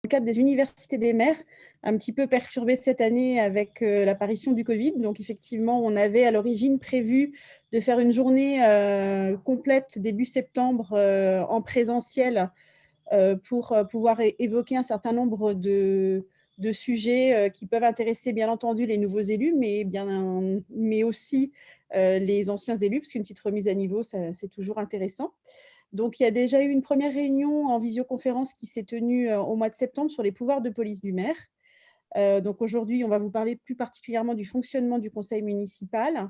le cadre des universités des maires, un petit peu perturbé cette année avec l'apparition du Covid. Donc, effectivement, on avait à l'origine prévu de faire une journée complète début septembre en présentiel pour pouvoir évoquer un certain nombre de sujets qui peuvent intéresser bien entendu les nouveaux élus, mais aussi les anciens élus, parce qu'une petite remise à niveau, c'est toujours intéressant. Donc, il y a déjà eu une première réunion en visioconférence qui s'est tenue au mois de septembre sur les pouvoirs de police du maire. Donc, aujourd'hui, on va vous parler plus particulièrement du fonctionnement du conseil municipal.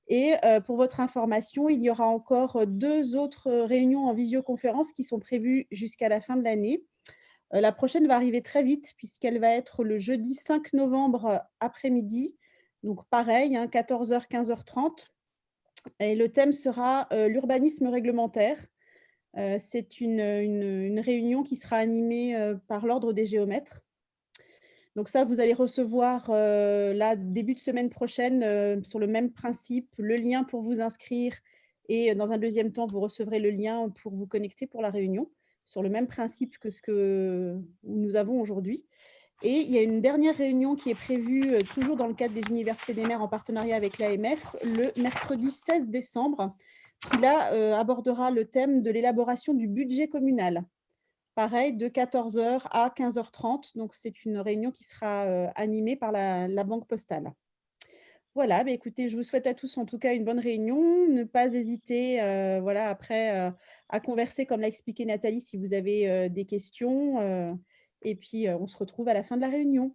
Et pour votre information, il y aura encore 2 autres réunions en visioconférence qui sont prévues jusqu'à la fin de l'année. La prochaine va arriver très vite puisqu'elle va être le jeudi 5 novembre après-midi. Donc, pareil, 14h, 15h30. Et le thème sera l'urbanisme réglementaire. C'est une réunion qui sera animée par l'Ordre des géomètres. Donc ça, vous allez recevoir là, début de semaine prochaine, sur le même principe, le lien pour vous inscrire et dans un deuxième temps, vous recevrez le lien pour vous connecter pour la réunion, sur le même principe que ce que nous avons aujourd'hui. Et il y a une dernière réunion qui est prévue toujours dans le cadre des universités des maires en partenariat avec l'AMF, le mercredi 16 décembre, qui là abordera le thème de l'élaboration du budget communal. Pareil, de 14h à 15h30. Donc, c'est une réunion qui sera animée par la Banque postale. Voilà, bah, écoutez, je vous souhaite à tous en tout cas une bonne réunion. Ne pas hésiter voilà, après à converser, comme l'a expliqué Nathalie, si vous avez des questions. Et puis, on se retrouve à la fin de la réunion.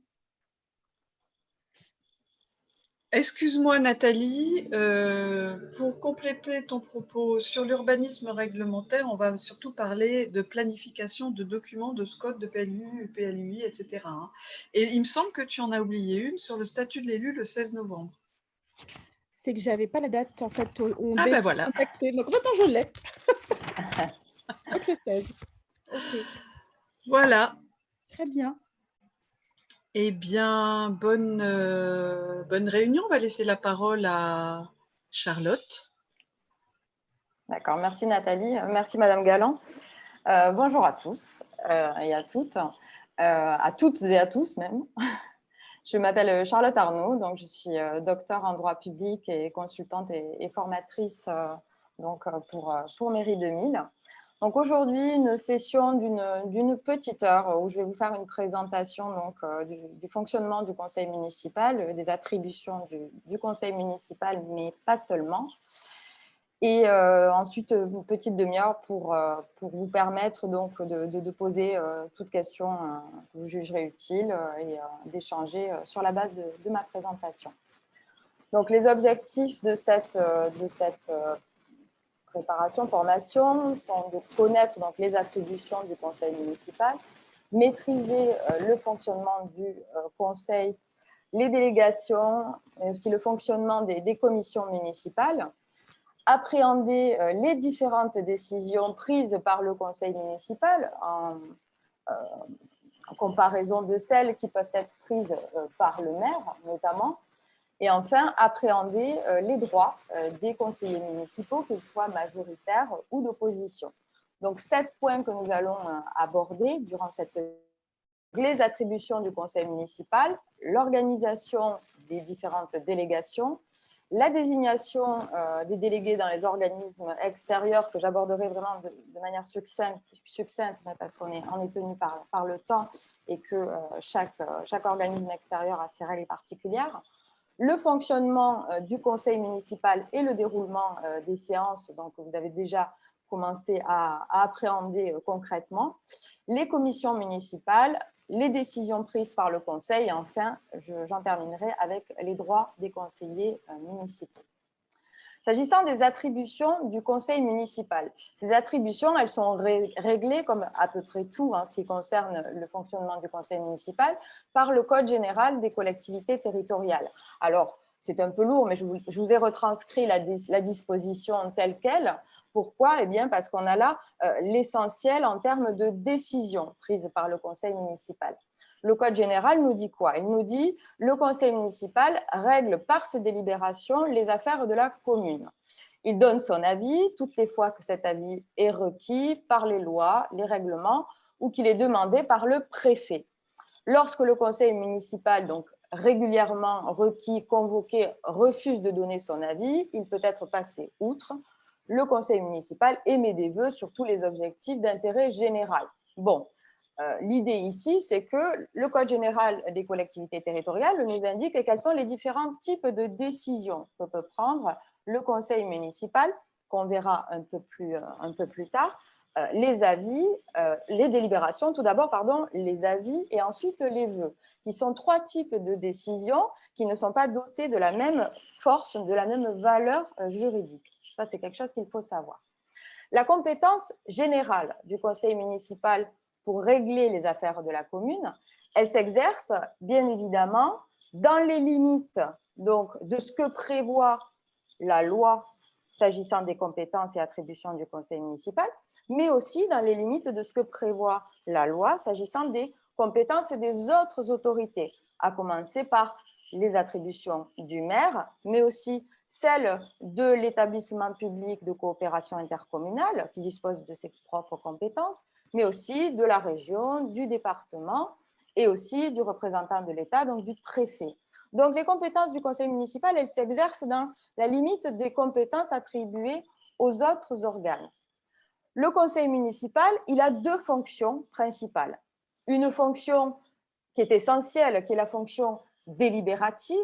Excuse-moi Nathalie, pour compléter ton propos sur l'urbanisme réglementaire, on va surtout parler de planification de documents de SCOT, de PLU, PLUI, etc. Et il me semble que tu en as oublié une sur le statut de l'élu le 16 novembre. C'est que j'avais pas la date, en fait, on Ah devait ben se voilà. contacter. Donc, attends, je l'ai. Donc, le 16. OK, Voilà. très bien. Eh bien, bonne réunion. On va laisser la parole à Charlotte. D'accord, merci Nathalie, merci Madame Galland. Bonjour à tous et à toutes et à tous même. Je m'appelle Charlotte Arnaud, donc je suis docteure en droit public et consultante et formatrice pour Mairie 2000. Donc aujourd'hui, une session d'une petite heure où je vais vous faire une présentation du fonctionnement du conseil municipal, des attributions du conseil municipal, mais pas seulement. Et ensuite, une petite demi-heure pour vous permettre donc de poser toute question que vous jugerez utile et d'échanger sur la base de ma présentation. Donc, les objectifs de cette préparation, formation sont de connaître donc, les attributions du conseil municipal, maîtriser le fonctionnement du conseil, les délégations, mais aussi le fonctionnement des commissions municipales, appréhender les différentes décisions prises par le conseil municipal en comparaison de celles qui peuvent être prises par le maire notamment, et enfin appréhender les droits des conseillers municipaux, qu'ils soient majoritaires ou d'opposition. Donc 7 points que nous allons aborder durant les attributions du conseil municipal, l'organisation des différentes délégations, la désignation des délégués dans les organismes extérieurs, que j'aborderai vraiment de manière succincte parce qu'on est tenu par le temps et que chaque organisme extérieur a ses règles particulières, le fonctionnement du conseil municipal et le déroulement des séances, donc vous avez déjà commencé à appréhender concrètement, les commissions municipales, les décisions prises par le conseil et enfin, j'en terminerai avec les droits des conseillers municipaux. S'agissant des attributions du conseil municipal, ces attributions, elles sont réglées, comme à peu près tout en ce qui concerne le fonctionnement du conseil municipal, par le Code général des collectivités territoriales. Alors, c'est un peu lourd, mais je vous ai retranscrit la disposition telle qu'elle. Pourquoi? Eh bien, parce qu'on a là l'essentiel en termes de décisions prises par le conseil municipal. Le Code général nous dit quoi? Il nous dit « Le conseil municipal règle par ses délibérations les affaires de la commune. Il donne son avis toutes les fois que cet avis est requis par les lois, les règlements ou qu'il est demandé par le préfet. Lorsque le conseil municipal, donc régulièrement requis, convoqué, refuse de donner son avis, il peut être passé outre. Le conseil municipal émet des vœux sur tous les objectifs d'intérêt général. Bon, l'idée ici, c'est que le Code général des collectivités territoriales nous indique quels sont les différents types de décisions que peut prendre le conseil municipal, qu'on verra un peu plus tard, les avis, les délibérations, tout d'abord, pardon, les avis et ensuite les vœux, qui sont 3 types de décisions qui ne sont pas dotées de la même force, de la même valeur juridique. Ça, c'est quelque chose qu'il faut savoir. La compétence générale du conseil municipal pour régler les affaires de la commune, elle s'exerce bien évidemment dans les limites donc, de ce que prévoit la loi s'agissant des compétences et attributions du conseil municipal, mais aussi dans les limites de ce que prévoit la loi s'agissant des compétences des autres autorités, à commencer par les attributions du maire, mais aussi celles de l'établissement public de coopération intercommunale qui dispose de ses propres compétences, mais aussi de la région, du département et aussi du représentant de l'État, donc du préfet. Donc, les compétences du conseil municipal, elles s'exercent dans la limite des compétences attribuées aux autres organes. Le conseil municipal, il a 2 fonctions principales. Une fonction qui est essentielle, qui est la fonction délibérative,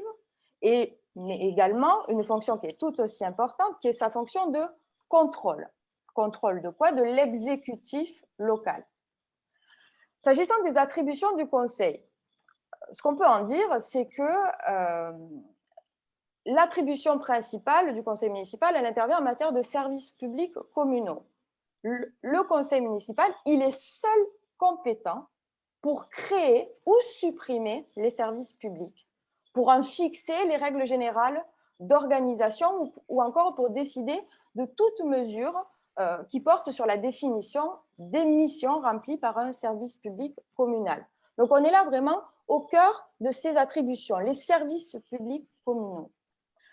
mais également une fonction qui est tout aussi importante, qui est sa fonction de contrôle. Contrôle de quoi? De l'exécutif local. S'agissant des attributions du conseil, ce qu'on peut en dire, c'est que l'attribution principale du conseil municipal, elle intervient en matière de services publics communaux. Le conseil municipal, il est seul compétent pour créer ou supprimer les services publics, pour en fixer les règles générales d'organisation ou encore pour décider de toute mesure qui porte sur la définition des missions remplies par un service public communal. Donc, on est là vraiment au cœur de ces attributions, les services publics communaux.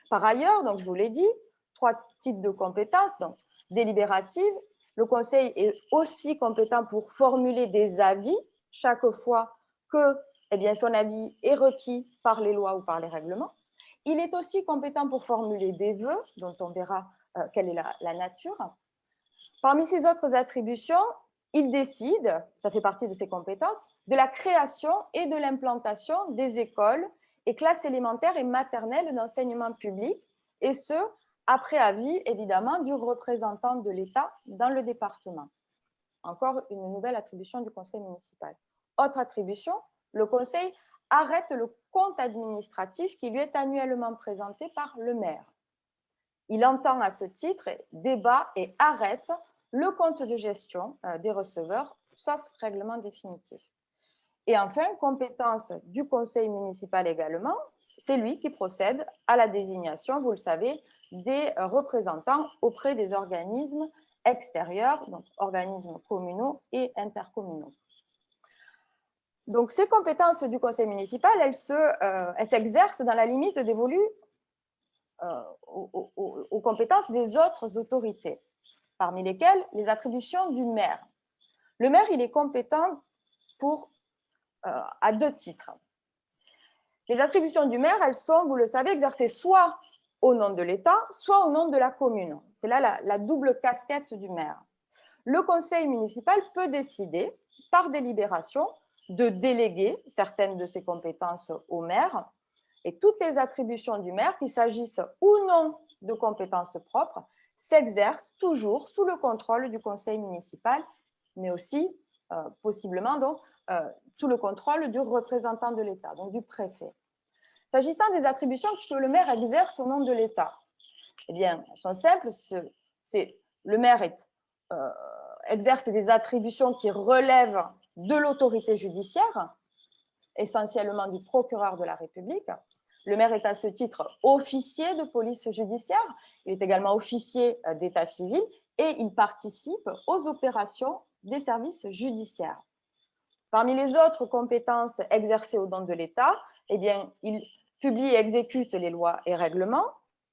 Par ailleurs, donc je vous l'ai dit, 3 types de compétences, donc délibératives. Le conseil est aussi compétent pour formuler des avis chaque fois que son avis est requis par les lois ou par les règlements. Il est aussi compétent pour formuler des vœux, dont on verra quelle est la nature. Parmi ces autres attributions, il décide, ça fait partie de ses compétences, de la création et de l'implantation des écoles et classes élémentaires et maternelles d'enseignement public, et ce, après avis, évidemment, du représentant de l'État dans le département. Encore une nouvelle attribution du conseil municipal. Autre attribution, le conseil arrête le compte administratif qui lui est annuellement présenté par le maire. Il entend à ce titre, débat et arrête le compte de gestion des receveurs, sauf règlement définitif. Et enfin, compétence du conseil municipal également, c'est lui qui procède à la désignation, vous le savez, des représentants auprès des organismes extérieurs, donc organismes communaux et intercommunaux. Donc, ces compétences du conseil municipal, elles s'exercent dans la limite dévolue aux compétences des autres autorités, parmi lesquelles les attributions du maire. Le maire, il est compétent à 2 titres. Les attributions du maire, elles sont, vous le savez, exercées soit au nom de l'État, soit au nom de la commune. C'est là la double casquette du maire. Le conseil municipal peut décider, par délibération, de déléguer certaines de ses compétences au maire, et toutes les attributions du maire, qu'il s'agisse ou non de compétences propres, s'exercent toujours sous le contrôle du conseil municipal, mais aussi possiblement donc, sous le contrôle du représentant de l'État, donc du préfet. S'agissant des attributions que le maire exerce au nom de l'État, eh bien, elles sont simples. Le maire exerce des attributions qui relèvent de l'autorité judiciaire, essentiellement du procureur de la République. Le maire est à ce titre officier de police judiciaire, il est également officier d'état civil et il participe aux opérations des services judiciaires. Parmi les autres compétences exercées au nom de l'État, eh bien, il publie et exécute les lois et règlements,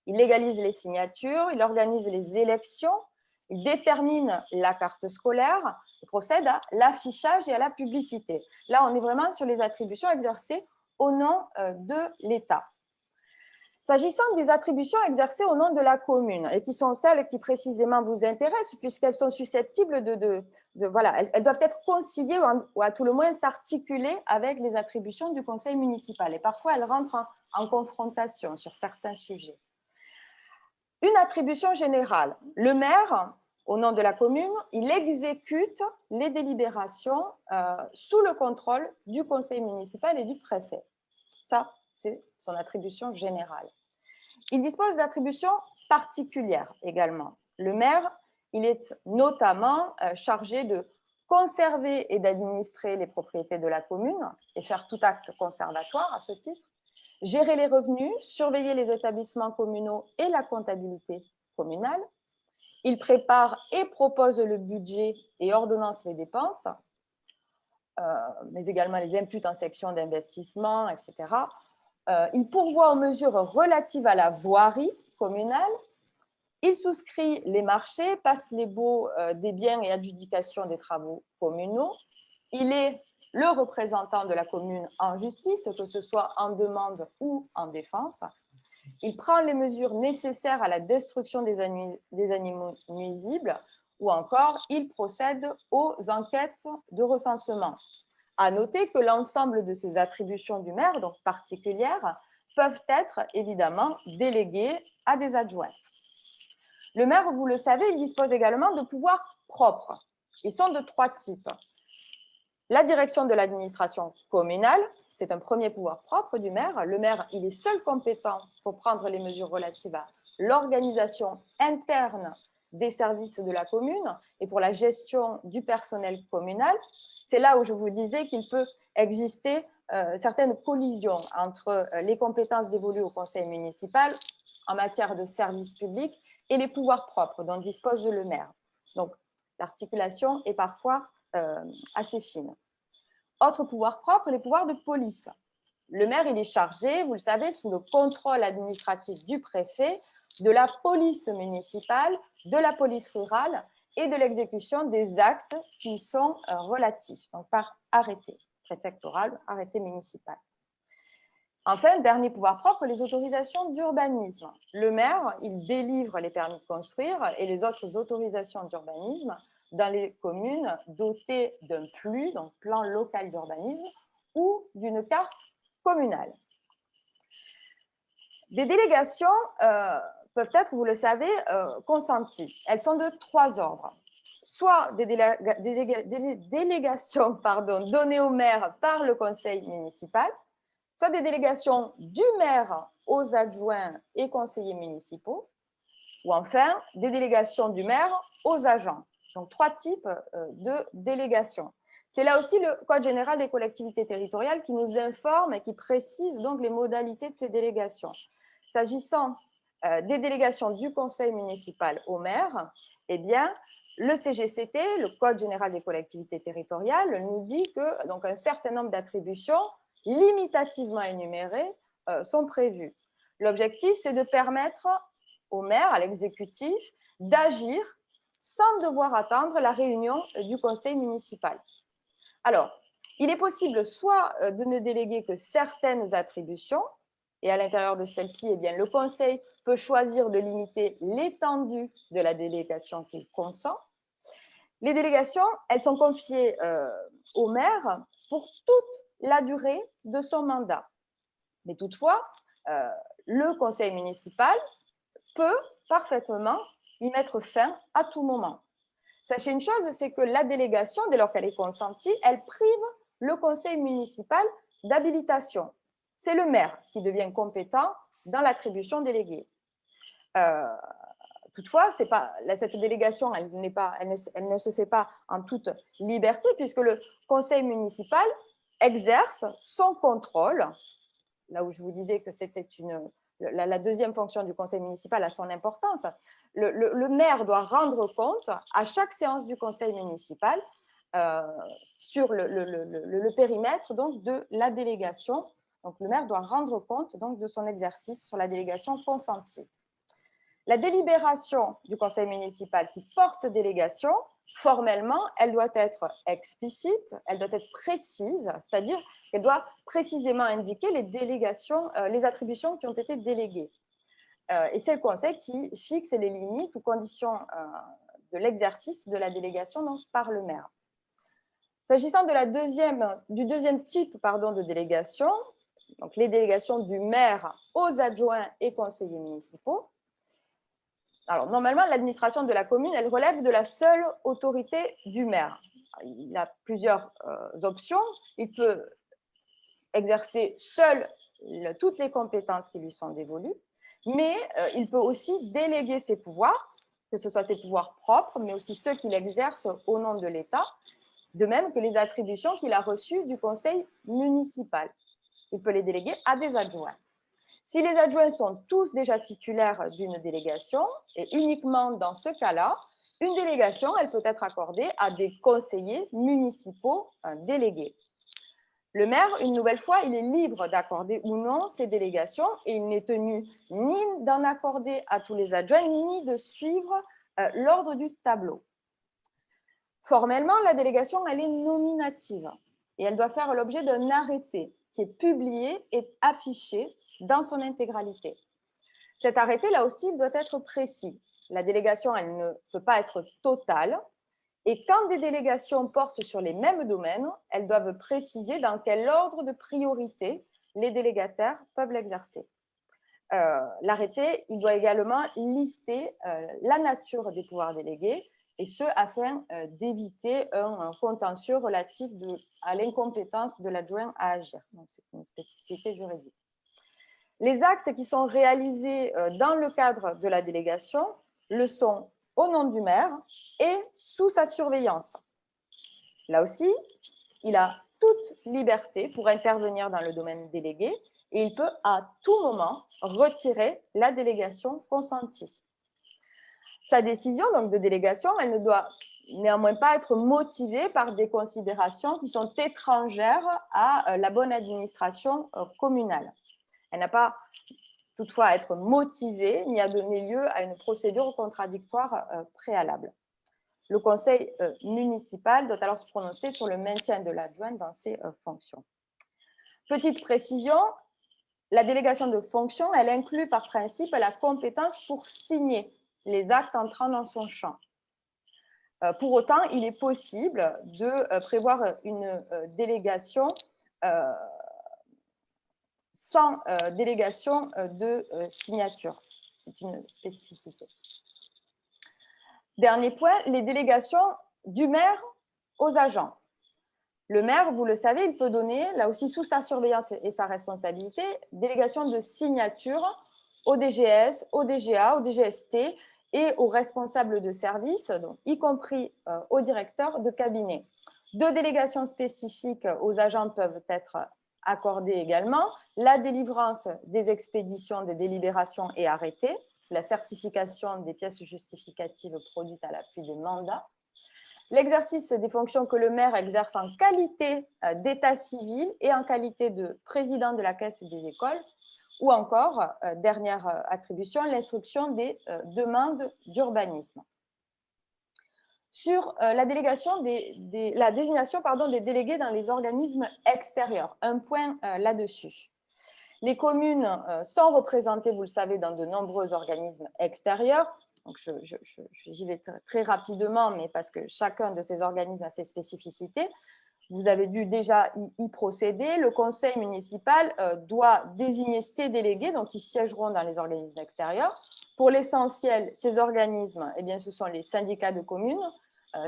il légalise les signatures, il organise les élections Il détermine la carte scolaire et procède à l'affichage et à la publicité. Là, on est vraiment sur les attributions exercées au nom de l'État. S'agissant des attributions exercées au nom de la commune, et qui sont celles qui précisément vous intéressent, puisqu'elles sont susceptibles voilà, elles doivent être conciliées ou à tout le moins s'articuler avec les attributions du conseil municipal. Et parfois, elles rentrent en confrontation sur certains sujets. Une attribution générale. Le maire, au nom de la commune, il exécute les délibérations sous le contrôle du conseil municipal et du préfet. Ça, c'est son attribution générale. Il dispose d'attributions particulières également. Le maire, il est notamment chargé de conserver et d'administrer les propriétés de la commune et faire tout acte conservatoire à ce titre, gérer les revenus, surveiller les établissements communaux et la comptabilité communale. Il prépare et propose le budget et ordonnance les dépenses, mais également les impute en section d'investissement, etc. Il pourvoit aux mesures relatives à la voirie communale. Il souscrit les marchés, passe les baux des biens et adjudication des travaux communaux. Il est le représentant de la commune en justice, que ce soit en demande ou en défense. Il prend les mesures nécessaires à la destruction des animaux nuisibles ou encore il procède aux enquêtes de recensement. À noter que l'ensemble de ces attributions du maire, donc particulières, peuvent être évidemment déléguées à des adjoints. Le maire, vous le savez, il dispose également de pouvoirs propres. Ils sont de 3 types. La direction de l'administration communale, c'est un premier pouvoir propre du maire. Le maire, il est seul compétent pour prendre les mesures relatives à l'organisation interne des services de la commune et pour la gestion du personnel communal. C'est là où je vous disais qu'il peut exister certaines collisions entre les compétences dévolues au conseil municipal en matière de services publics et les pouvoirs propres dont dispose le maire. Donc, l'articulation est parfois assez fine. Autre pouvoir propre, les pouvoirs de police. Le maire, il est chargé, vous le savez, sous le contrôle administratif du préfet, de la police municipale, de la police rurale et de l'exécution des actes qui sont relatifs, donc par arrêté préfectoral, arrêté municipal. Enfin, dernier pouvoir propre, les autorisations d'urbanisme. Le maire, il délivre les permis de construire et les autres autorisations d'urbanisme dans les communes dotées d'un PLU, donc plan local d'urbanisme, ou d'une carte communale. Des délégations peuvent être, vous le savez, consenties. Elles sont de 3 ordres. Soit des délégations données au maire par le conseil municipal, soit des délégations du maire aux adjoints et conseillers municipaux, ou enfin des délégations du maire aux agents. Donc 3 types de délégations. C'est là aussi le Code général des collectivités territoriales qui nous informe et qui précise donc les modalités de ces délégations. S'agissant des délégations du conseil municipal au maire, eh bien, le CGCT, le Code général des collectivités territoriales, nous dit que donc, un certain nombre d'attributions limitativement énumérées sont prévues. L'objectif, c'est de permettre au maire, à l'exécutif, d'agir sans devoir attendre la réunion du conseil municipal. Alors, il est possible soit de ne déléguer que certaines attributions, et à l'intérieur de celles-ci, eh bien, le conseil peut choisir de limiter l'étendue de la délégation qu'il consent. Les délégations, elles sont confiées au maire pour toute la durée de son mandat. Mais toutefois, le conseil municipal peut parfaitement y mettre fin à tout moment. Sachez une chose, c'est que la délégation, dès lors qu'elle est consentie, elle prive le conseil municipal d'habilitation. C'est le maire qui devient compétent dans l'attribution déléguée. Toutefois, cette délégation, elle ne se fait pas en toute liberté puisque le conseil municipal exerce son contrôle. Là où je vous disais que la deuxième fonction du conseil municipal a son importance. Le maire doit rendre compte à chaque séance du conseil municipal sur le périmètre donc, de la délégation. Donc, le maire doit rendre compte donc, de son exercice sur la délégation consentie. La délibération du conseil municipal qui porte délégation, formellement, elle doit être explicite, elle doit être précise, c'est-à-dire qu'elle doit précisément indiquer les délégations, les attributions qui ont été déléguées. Et c'est le conseil qui fixe les limites ou conditions de l'exercice de la délégation donc, par le maire. S'agissant du deuxième type de délégation, donc les délégations du maire aux adjoints et conseillers municipaux, alors normalement l'administration de la commune, elle relève de la seule autorité du maire. Il a plusieurs options. Il peut exercer seul toutes les compétences qui lui sont dévolues, mais il peut aussi déléguer ses pouvoirs, que ce soit ses pouvoirs propres, mais aussi ceux qu'il exerce au nom de l'État, de même que les attributions qu'il a reçues du conseil municipal. Il peut les déléguer à des adjoints. Si les adjoints sont tous déjà titulaires d'une délégation, et uniquement dans ce cas-là, une délégation, elle peut être accordée à des conseillers municipaux délégués. Le maire, une nouvelle fois, il est libre d'accorder ou non ces délégations et il n'est tenu ni d'en accorder à tous les adjoints, ni de suivre l'ordre du tableau. Formellement, la délégation, elle est nominative et elle doit faire l'objet d'un arrêté qui est publié et affiché dans son intégralité. Cet arrêté, là aussi, il doit être précis. La délégation, elle ne peut pas être totale. Et quand des délégations portent sur les mêmes domaines, elles doivent préciser dans quel ordre de priorité les délégataires peuvent l'exercer. L'arrêté, il doit également lister la nature des pouvoirs délégués, et ce, afin d'éviter un contentieux relatif à l'incompétence de l'adjoint à agir. Donc, c'est une spécificité juridique. Les actes qui sont réalisés dans le cadre de la délégation le sont au nom du maire et sous sa surveillance. Là aussi, il a toute liberté pour intervenir dans le domaine délégué et il peut à tout moment retirer la délégation consentie. Sa décision donc, de délégation, elle ne doit néanmoins pas être motivée par des considérations qui sont étrangères à la bonne administration communale. Elle n'a pas toutefois à être motivée ni à donner lieu à une procédure contradictoire préalable. Le conseil municipal doit alors se prononcer sur le maintien de l'adjoint dans ses fonctions. Petite précision, la délégation de fonction, elle inclut par principe la compétence pour signer les actes entrant dans son champ. Pour autant, il est possible de prévoir une délégation sans délégation de signature. C'est une spécificité. Dernier point, les délégations du maire aux agents. Le maire, vous le savez, il peut donner, là aussi sous sa surveillance et sa responsabilité, délégation de signature au DGS, au DGA, au DGST et aux responsables de service, donc, y compris au directeur de cabinet. 2 délégations spécifiques aux agents peuvent être accordées également, la délivrance des expéditions des délibérations et arrêtés, la certification des pièces justificatives produites à l'appui des mandats, l'exercice des fonctions que le maire exerce en qualité d'état civil et en qualité de président de la Caisse des écoles, ou encore, dernière attribution, l'instruction des demandes d'urbanisme. Sur la désignation des délégués dans les organismes extérieurs, un point là-dessus. Les communes sont représentées, vous le savez, dans de nombreux organismes extérieurs. Donc j'y vais très rapidement, mais parce que chacun de ces organismes a ses spécificités. Vous avez dû déjà y procéder. Le conseil municipal doit désigner ses délégués, donc ils siégeront dans les organismes extérieurs. Pour l'essentiel, ces organismes, eh bien, ce sont les syndicats de communes,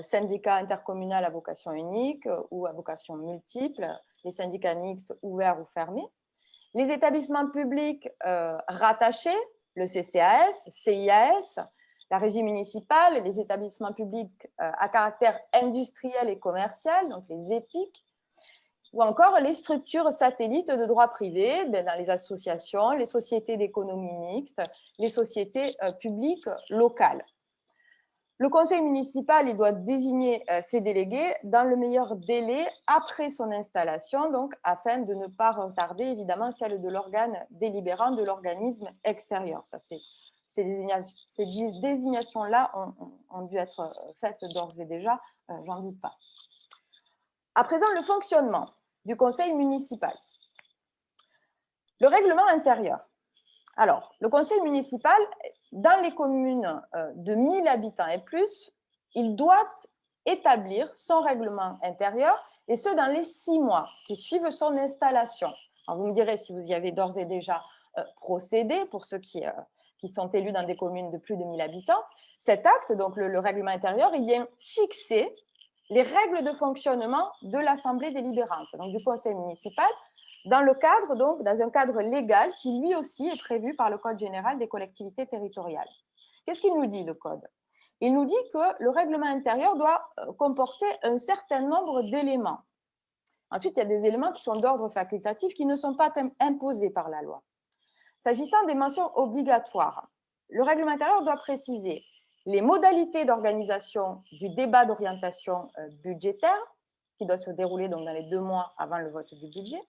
syndicats intercommunaux à vocation unique ou à vocation multiple, les syndicats mixtes ouverts ou fermés. Les établissements publics rattachés, le CCAS, CIAS, la régie municipale, les établissements publics à caractère industriel et commercial, donc les EPIC, ou encore les structures satellites de droit privé, dans les associations, les sociétés d'économie mixte, les sociétés publiques locales. Le conseil municipal, il doit désigner ses délégués dans le meilleur délai après son installation, donc afin de ne pas retarder évidemment celle de l'organe délibérant de l'organisme extérieur. Ça, c'est Ces désignations-là ont dû être faites d'ores et déjà, j'en doute pas. À présent, le fonctionnement du conseil municipal. Le règlement intérieur. Alors, le conseil municipal, dans les communes de 1000 habitants et plus, il doit établir son règlement intérieur, et ce, dans les 6 mois qui suivent son installation. Alors, vous me direz si vous y avez d'ores et déjà procédé, pour ceux qui sont élus dans des communes de plus de 1000 habitants. Cet acte, donc le règlement intérieur, il vient fixer les règles de fonctionnement de l'Assemblée délibérante, donc du conseil municipal, dans le cadre, donc, dans un cadre légal qui lui aussi est prévu par le Code général des collectivités territoriales. Qu'est-ce qu'il nous dit, le Code? Il nous dit que le règlement intérieur doit comporter un certain nombre d'éléments. Ensuite, il y a des éléments qui sont d'ordre facultatif qui ne sont pas imposés par la loi. S'agissant des mentions obligatoires, le règlement intérieur doit préciser les modalités d'organisation du débat d'orientation budgétaire qui doit se dérouler donc dans les 2 mois avant le vote du budget.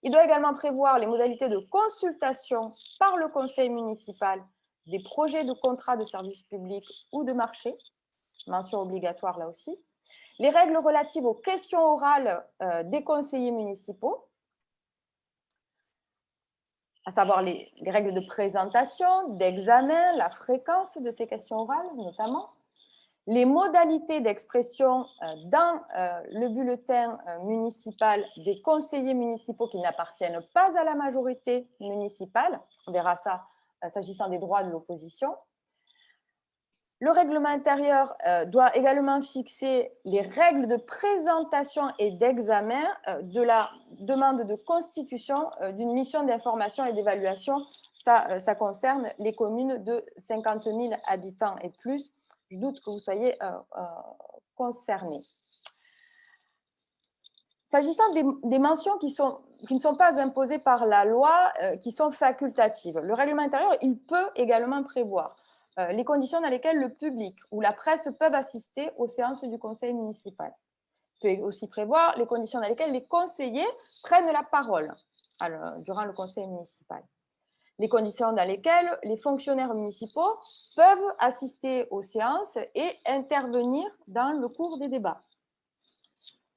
Il doit également prévoir les modalités de consultation par le conseil municipal des projets de contrats de service public ou de marché, mention obligatoire là aussi, les règles relatives aux questions orales des conseillers municipaux, à savoir les règles de présentation, d'examen, la fréquence de ces questions orales notamment, les modalités d'expression dans le bulletin municipal des conseillers municipaux qui n'appartiennent pas à la majorité municipale. On verra ça s'agissant des droits de l'opposition. Le règlement intérieur doit également fixer les règles de présentation et d'examen de la demande de constitution d'une mission d'information et d'évaluation. Ça concerne les communes de 50 000 habitants et plus. Je doute que vous soyez concernés. S'agissant des mentions qui ne sont pas imposées par la loi, qui sont facultatives, le règlement intérieur, il peut également prévoir les conditions dans lesquelles le public ou la presse peuvent assister aux séances du conseil municipal. Il peut aussi prévoir les conditions dans lesquelles les conseillers prennent la parole durant le conseil municipal. Les conditions dans lesquelles les fonctionnaires municipaux peuvent assister aux séances et intervenir dans le cours des débats.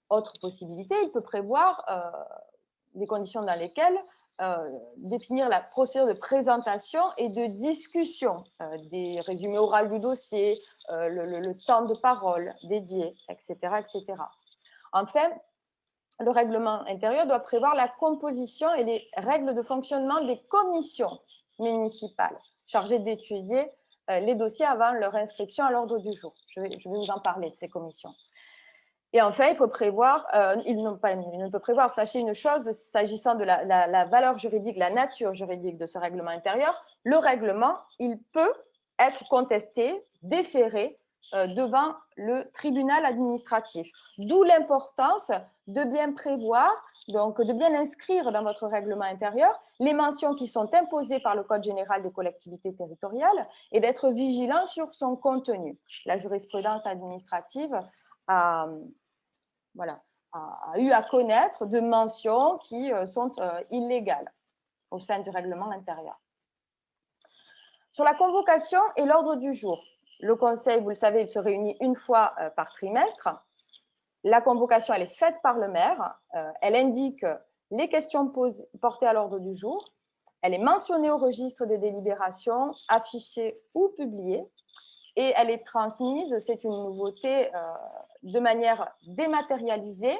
Autre possibilité, il peut prévoir les conditions dans lesquelles définir la procédure de présentation et de discussion des résumés oraux du dossier, le temps de parole dédié, etc., etc. Enfin, le règlement intérieur doit prévoir la composition et les règles de fonctionnement des commissions municipales chargées d'étudier les dossiers avant leur inscription à l'ordre du jour. Je vais vous en parler de ces commissions. Et enfin, il ne peut prévoir, sachez une chose, s'agissant de la valeur juridique, la nature juridique de ce règlement intérieur, le règlement, il peut être contesté, déféré devant le tribunal administratif. D'où l'importance de bien prévoir, donc de bien inscrire dans votre règlement intérieur les mentions qui sont imposées par le Code général des collectivités territoriales et d'être vigilant sur son contenu. La jurisprudence administrative a eu à connaître de mentions qui sont illégales au sein du règlement intérieur. Sur la convocation et l'ordre du jour, le Conseil, vous le savez, il se réunit une fois par trimestre. La convocation, elle est faite par le maire. Elle indique les questions portées à l'ordre du jour. Elle est mentionnée au registre des délibérations, affichée ou publiée. Et elle est transmise, c'est une nouveauté, de manière dématérialisée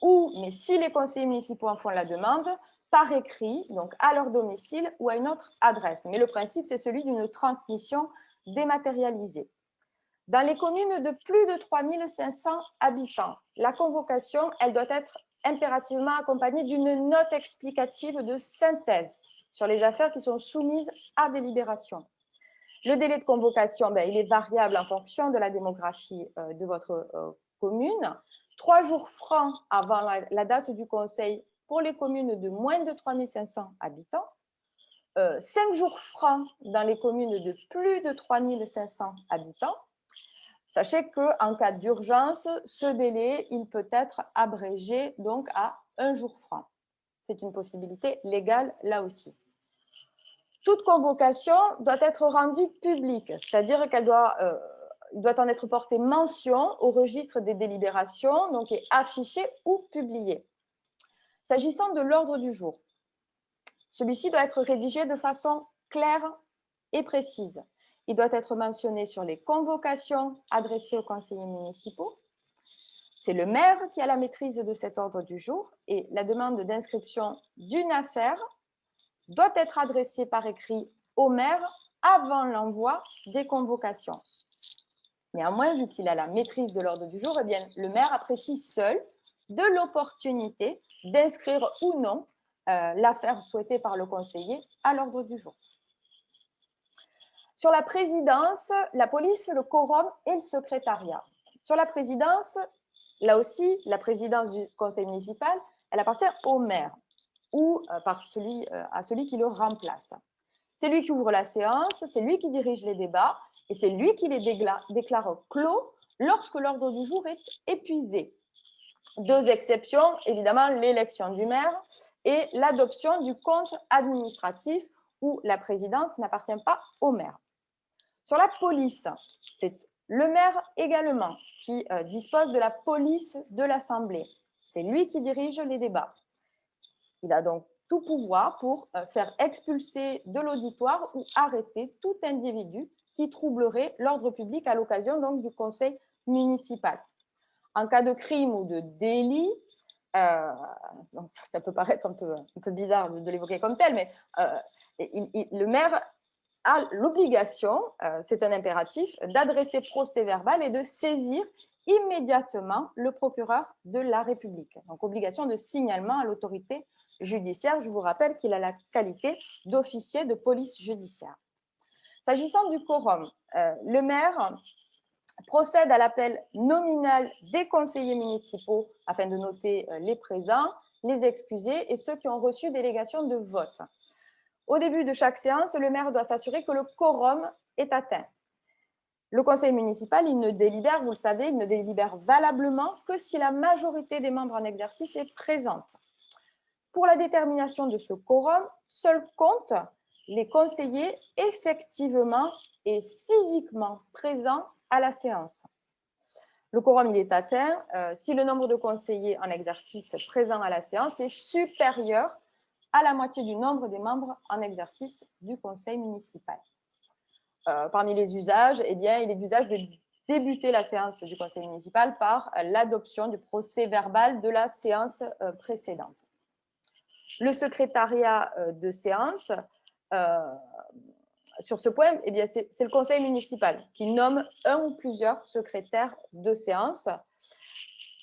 ou, mais si les conseillers municipaux en font la demande, par écrit, donc à leur domicile ou à une autre adresse. Mais le principe, c'est celui d'une transmission dématérialisée. Dans les communes de plus de 3 500 habitants, la convocation, elle doit être impérativement accompagnée d'une note explicative de synthèse sur les affaires qui sont soumises à délibération. Le délai de convocation, il est variable en fonction de la démographie de votre commune. 3 jours francs avant la date du conseil pour les communes de moins de 3 500 habitants. 5 jours francs dans les communes de plus de 3 500 habitants. Sachez qu'en cas d'urgence, ce délai, il peut être abrégé donc à 1 jour franc. C'est une possibilité légale là aussi. Toute convocation doit être rendue publique, c'est-à-dire qu'elle doit en être portée mention au registre des délibérations, donc est affichée ou publiée. S'agissant de l'ordre du jour, celui-ci doit être rédigé de façon claire et précise. Il doit être mentionné sur les convocations adressées aux conseillers municipaux. C'est le maire qui a la maîtrise de cet ordre du jour et la demande d'inscription d'une affaire doit être adressée par écrit au maire avant l'envoi des convocations. Néanmoins, vu qu'il a la maîtrise de l'ordre du jour, eh bien, le maire apprécie seul de l'opportunité d'inscrire ou non l'affaire souhaitée par le conseiller à l'ordre du jour. Sur la présidence, la police, le quorum et le secrétariat. Sur la présidence, là aussi, la présidence du conseil municipal, elle appartient au maire ou à celui qui le remplace. C'est lui qui ouvre la séance, c'est lui qui dirige les débats et c'est lui qui les déclare clos lorsque l'ordre du jour est épuisé. Deux exceptions, évidemment, l'élection du maire et l'adoption du compte administratif où la présidence n'appartient pas au maire. Sur la police, c'est le maire également qui dispose de la police de l'Assemblée. C'est lui qui dirige les débats. Il a donc tout pouvoir pour faire expulser de l'auditoire ou arrêter tout individu qui troublerait l'ordre public à l'occasion donc du conseil municipal. En cas de crime ou de délit, ça peut paraître un peu bizarre de l'évoquer comme tel, mais le maire a l'obligation, c'est un impératif, d'adresser procès verbal et de saisir immédiatement le procureur de la République. Donc, obligation de signalement à l'autorité judiciaire. Je vous rappelle qu'il a la qualité d'officier de police judiciaire. S'agissant du quorum, le maire procède à l'appel nominal des conseillers municipaux afin de noter les présents, les excusés et ceux qui ont reçu délégation de vote. Au début de chaque séance, le maire doit s'assurer que le quorum est atteint. Le conseil municipal, il ne délibère, vous le savez, il ne délibère valablement que si la majorité des membres en exercice est présente. Pour la détermination de ce quorum, seuls comptent les conseillers effectivement et physiquement présents à la séance. Le quorum, il est atteint si le nombre de conseillers en exercice présents à la séance est supérieur à la moitié du nombre des membres en exercice du conseil municipal. Parmi les usages, eh bien, il est d'usage de débuter la séance du conseil municipal par l'adoption du procès verbal de la séance précédente. Le secrétariat de séance, sur ce point, eh bien, c'est le conseil municipal qui nomme un ou plusieurs secrétaires de séance.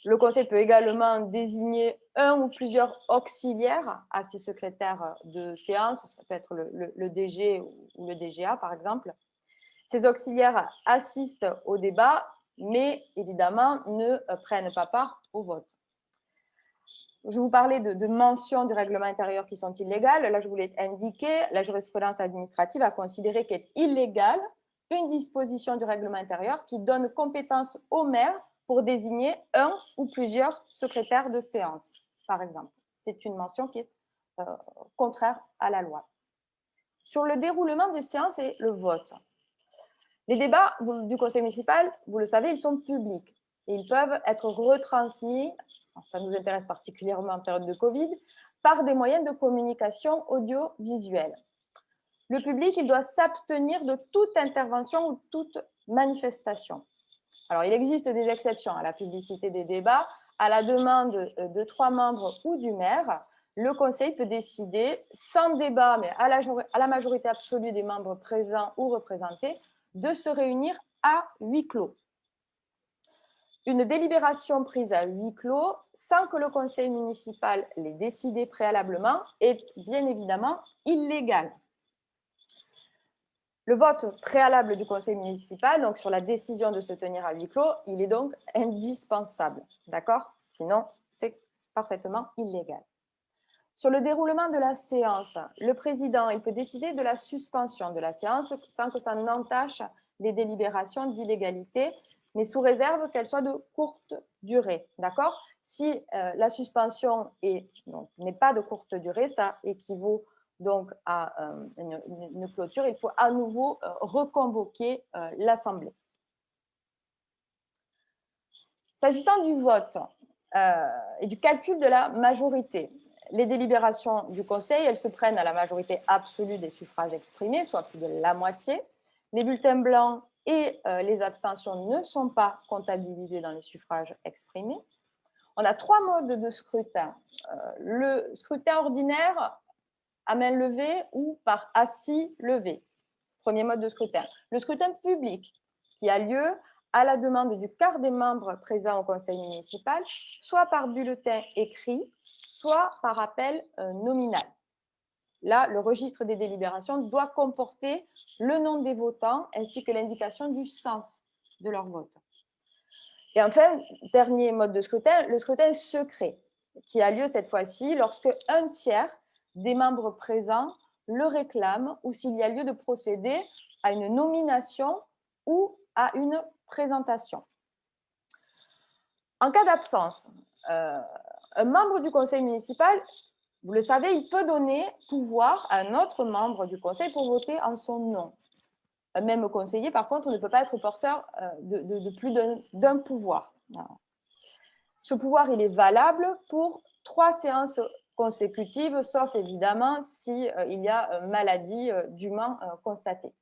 Le conseil peut également désigner un ou plusieurs auxiliaires à ces secrétaires de séance. Ça peut être le DG ou le DGA, par exemple. Ces auxiliaires assistent au débat, mais évidemment ne prennent pas part au vote. Je vous parlais de mentions du règlement intérieur qui sont illégales. Là, je voulais indiquer, la jurisprudence administrative a considéré qu'est illégale une disposition du règlement intérieur qui donne compétence au maire pour désigner un ou plusieurs secrétaires de séance, par exemple. C'est une mention qui est contraire à la loi. Sur le déroulement des séances et le vote, les débats du conseil municipal, vous le savez, ils sont publics et ils peuvent être retransmis, ça nous intéresse particulièrement en période de Covid, par des moyens de communication audiovisuelle. Le public, il doit s'abstenir de toute intervention ou toute manifestation. Alors, il existe des exceptions à la publicité des débats. À la demande de 3 membres ou du maire, le conseil peut décider, sans débat, mais à la majorité absolue des membres présents ou représentés, de se réunir à huis clos. Une délibération prise à huis clos, sans que le conseil municipal l'ait décidé préalablement, est bien évidemment illégale. Le vote préalable du conseil municipal, donc sur la décision de se tenir à huis clos, il est donc indispensable, d'accord? Sinon, c'est parfaitement illégal. Sur le déroulement de la séance, le président, il peut décider de la suspension de la séance sans que ça n'entache les délibérations d'illégalité, mais sous réserve qu'elle soit de courte durée, d'accord? Si la suspension n'est pas de courte durée, ça équivaut donc à une clôture, il faut à nouveau reconvoquer l'Assemblée. S'agissant du vote et du calcul de la majorité, les délibérations du Conseil, elles se prennent à la majorité absolue des suffrages exprimés, soit plus de la moitié. Les bulletins blancs et les abstentions ne sont pas comptabilisés dans les suffrages exprimés. On a 3 modes de scrutin. Le scrutin ordinaire à main levée ou par assis levé. Premier mode de scrutin. Le scrutin public qui a lieu à la demande du quart des membres présents au conseil municipal, soit par bulletin écrit, soit par appel nominal. Là, le registre des délibérations doit comporter le nom des votants ainsi que l'indication du sens de leur vote. Et enfin, dernier mode de scrutin, le scrutin secret, qui a lieu cette fois-ci lorsque un tiers des membres présents le réclament ou s'il y a lieu de procéder à une nomination ou à une présentation. En cas d'absence, un membre du conseil municipal, vous le savez, il peut donner pouvoir à un autre membre du conseil pour voter en son nom. Un même conseiller, par contre, ne peut pas être porteur de plus d'un pouvoir. Ce pouvoir, il est valable pour 3 séances consécutives, sauf évidemment s'il y a maladie dûment constatée.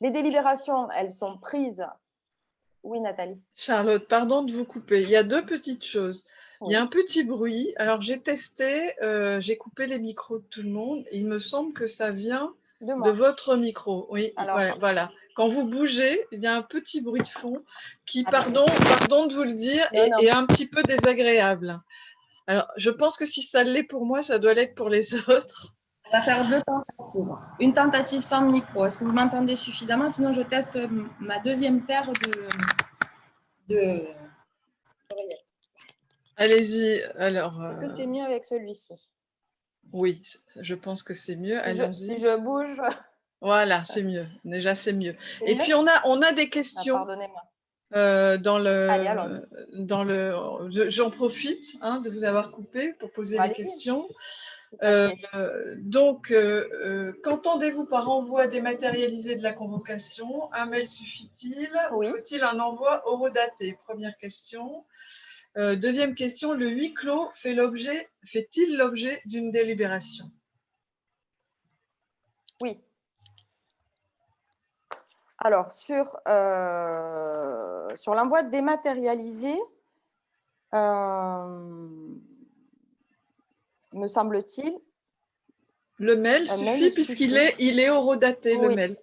Les délibérations, elles sont prises. Oui, Nathalie. Charlotte, pardon de vous couper. Il y a 2 petites choses. Oui. Il y a un petit bruit. Alors, j'ai testé, j'ai coupé les micros de tout le monde. Il me semble que ça vient de votre micro. Oui, alors, voilà. Quand vous bougez, il y a un petit bruit de fond qui, pardon de vous le dire, est un petit peu désagréable. Alors, je pense que si ça l'est pour moi, ça doit l'être pour les autres. On va faire 2 tentatives. Une tentative sans micro. Est-ce que vous m'entendez suffisamment? Sinon, je teste ma deuxième paire de... Allez-y. Alors. Est-ce que c'est mieux avec celui-ci? Oui, je pense que c'est mieux. Allons-y. Si je bouge. Voilà, c'est mieux. Déjà, c'est mieux. Et puis, on a des questions. Pardonnez-moi. J'en profite de vous avoir coupé pour poser des questions. Qu'entendez-vous par envoi dématérialisé de la convocation? Un mail suffit-il ou faut-il un envoi horodaté? Première question. Deuxième question, le huis clos fait-il l'objet d'une délibération? Oui. Alors, sur l'envoi dématérialisé, me semble-t-il. Le mail suffit puisqu'il est horodaté, le mail.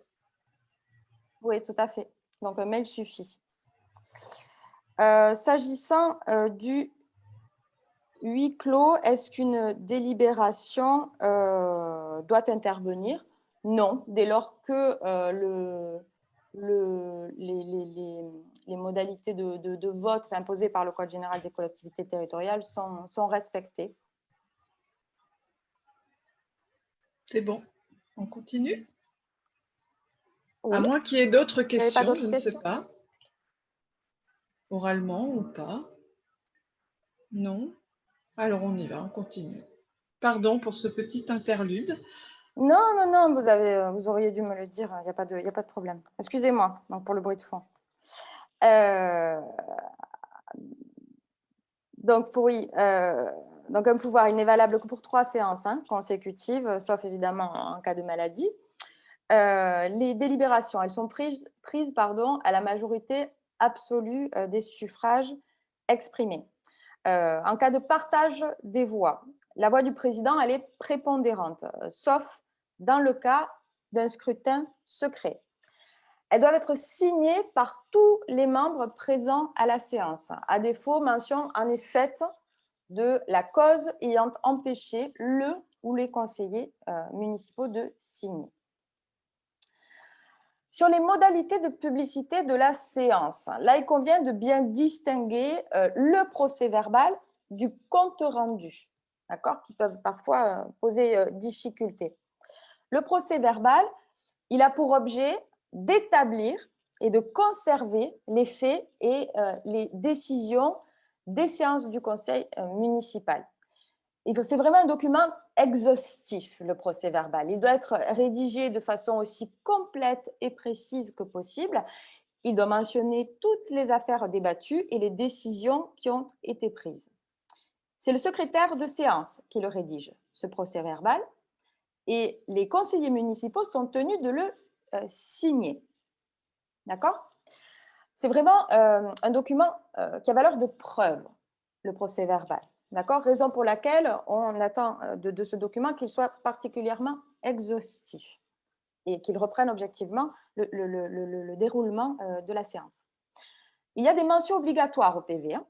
Oui, tout à fait. Donc, un mail suffit. S'agissant du huis clos, est-ce qu'une délibération doit intervenir? Non, dès lors que les modalités de vote imposées par le Code général des collectivités territoriales sont respectées. C'est bon. On continue? Oui. À moins qu'il y ait d'autres questions, je ne sais pas. Oralement ou pas? Non? Alors, on y va, on continue. Pardon pour ce petit interlude. Non, vous auriez dû me le dire, il n'y a pas de problème. Excusez-moi pour le bruit de fond. Donc, un pouvoir, il n'est valable que pour 3 séances consécutives, sauf évidemment en cas de maladie. Les délibérations, elles sont prises à la majorité absolue des suffrages exprimés. En cas de partage des voix, la voix du président, elle est prépondérante, sauf dans le cas d'un scrutin secret. Elles doivent être signées par tous les membres présents à la séance. À défaut, mention en est faite de la cause ayant empêché le ou les conseillers municipaux de signer. Sur les modalités de publicité de la séance, là, il convient de bien distinguer le procès-verbal du compte rendu, d'accord, qui peuvent parfois poser difficulté. Le procès-verbal, il a pour objet d'établir et de conserver les faits et les décisions des séances du conseil municipal. c'est vraiment un document exhaustif, le procès-verbal. Il doit être rédigé de façon aussi complète et précise que possible. Il doit mentionner toutes les affaires débattues et les décisions qui ont été prises. C'est le secrétaire de séance qui le rédige, ce procès-verbal, et les conseillers municipaux sont tenus de le signer. D'accord ? C'est vraiment un document qui a valeur de preuve, le procès-verbal. D'accord ? Raison pour laquelle on attend de ce document qu'il soit particulièrement exhaustif et qu'il reprenne objectivement le déroulement de la séance. Il y a des mentions obligatoires au PV. Hein.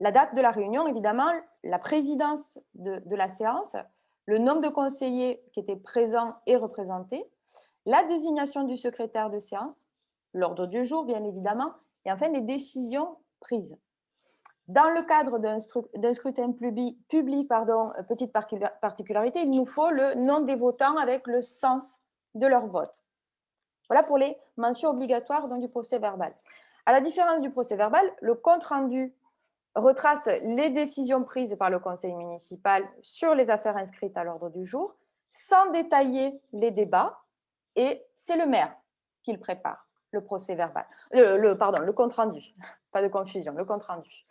La date de la réunion, évidemment, la présidence de la séance, le nombre de conseillers qui étaient présents et représentés, la désignation du secrétaire de séance, l'ordre du jour, bien évidemment, et enfin les décisions prises. Dans le cadre d'un scrutin public, petite particularité, il nous faut le nom des votants avec le sens de leur vote. Voilà pour les mentions obligatoires du procès-verbal. À la différence du procès-verbal, le compte-rendu retrace les décisions prises par le conseil municipal sur les affaires inscrites à l'ordre du jour, sans détailler les débats, et c'est le maire qui le prépare, le procès-verbal. Le compte-rendu, pas de confusion, le compte-rendu.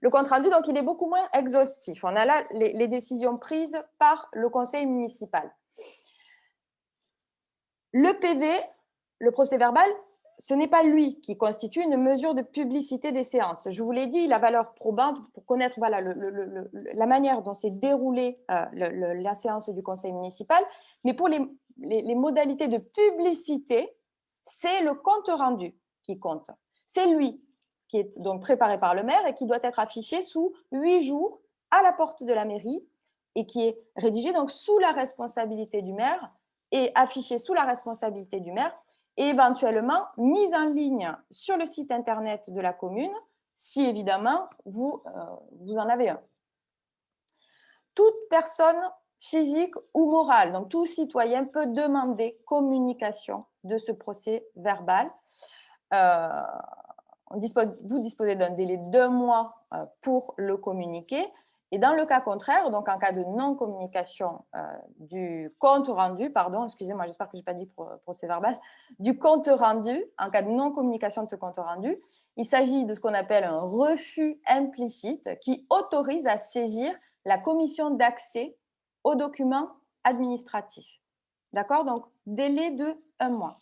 Le compte-rendu, donc, il est beaucoup moins exhaustif. On a là les décisions prises par le conseil municipal. Le PV, le procès-verbal, ce n'est pas lui qui constitue une mesure de publicité des séances. Je vous l'ai dit, la valeur probante pour connaître voilà, la manière dont s'est déroulée la séance du conseil municipal. Mais pour les modalités de publicité, c'est le compte rendu qui compte. C'est lui qui est donc préparé par le maire et qui doit être affiché sous 8 jours à la porte de la mairie et qui est rédigé donc sous la responsabilité du maire et affiché sous la responsabilité du maire et éventuellement mise en ligne sur le site internet de la commune si évidemment vous en avez un. Toute personne physique ou morale, donc tout citoyen peut demander communication de ce procès verbal. Vous disposez d'un délai d'1 mois pour le communiquer. Et dans le cas contraire, donc en cas de non-communication du compte rendu, pardon, excusez-moi, j'espère que je n'ai pas dit procès verbal, du compte rendu, en cas de non-communication de ce compte rendu, il s'agit de ce qu'on appelle un refus implicite qui autorise à saisir la commission d'accès aux documents administratifs. D'accord? Donc, délai de 1 mois.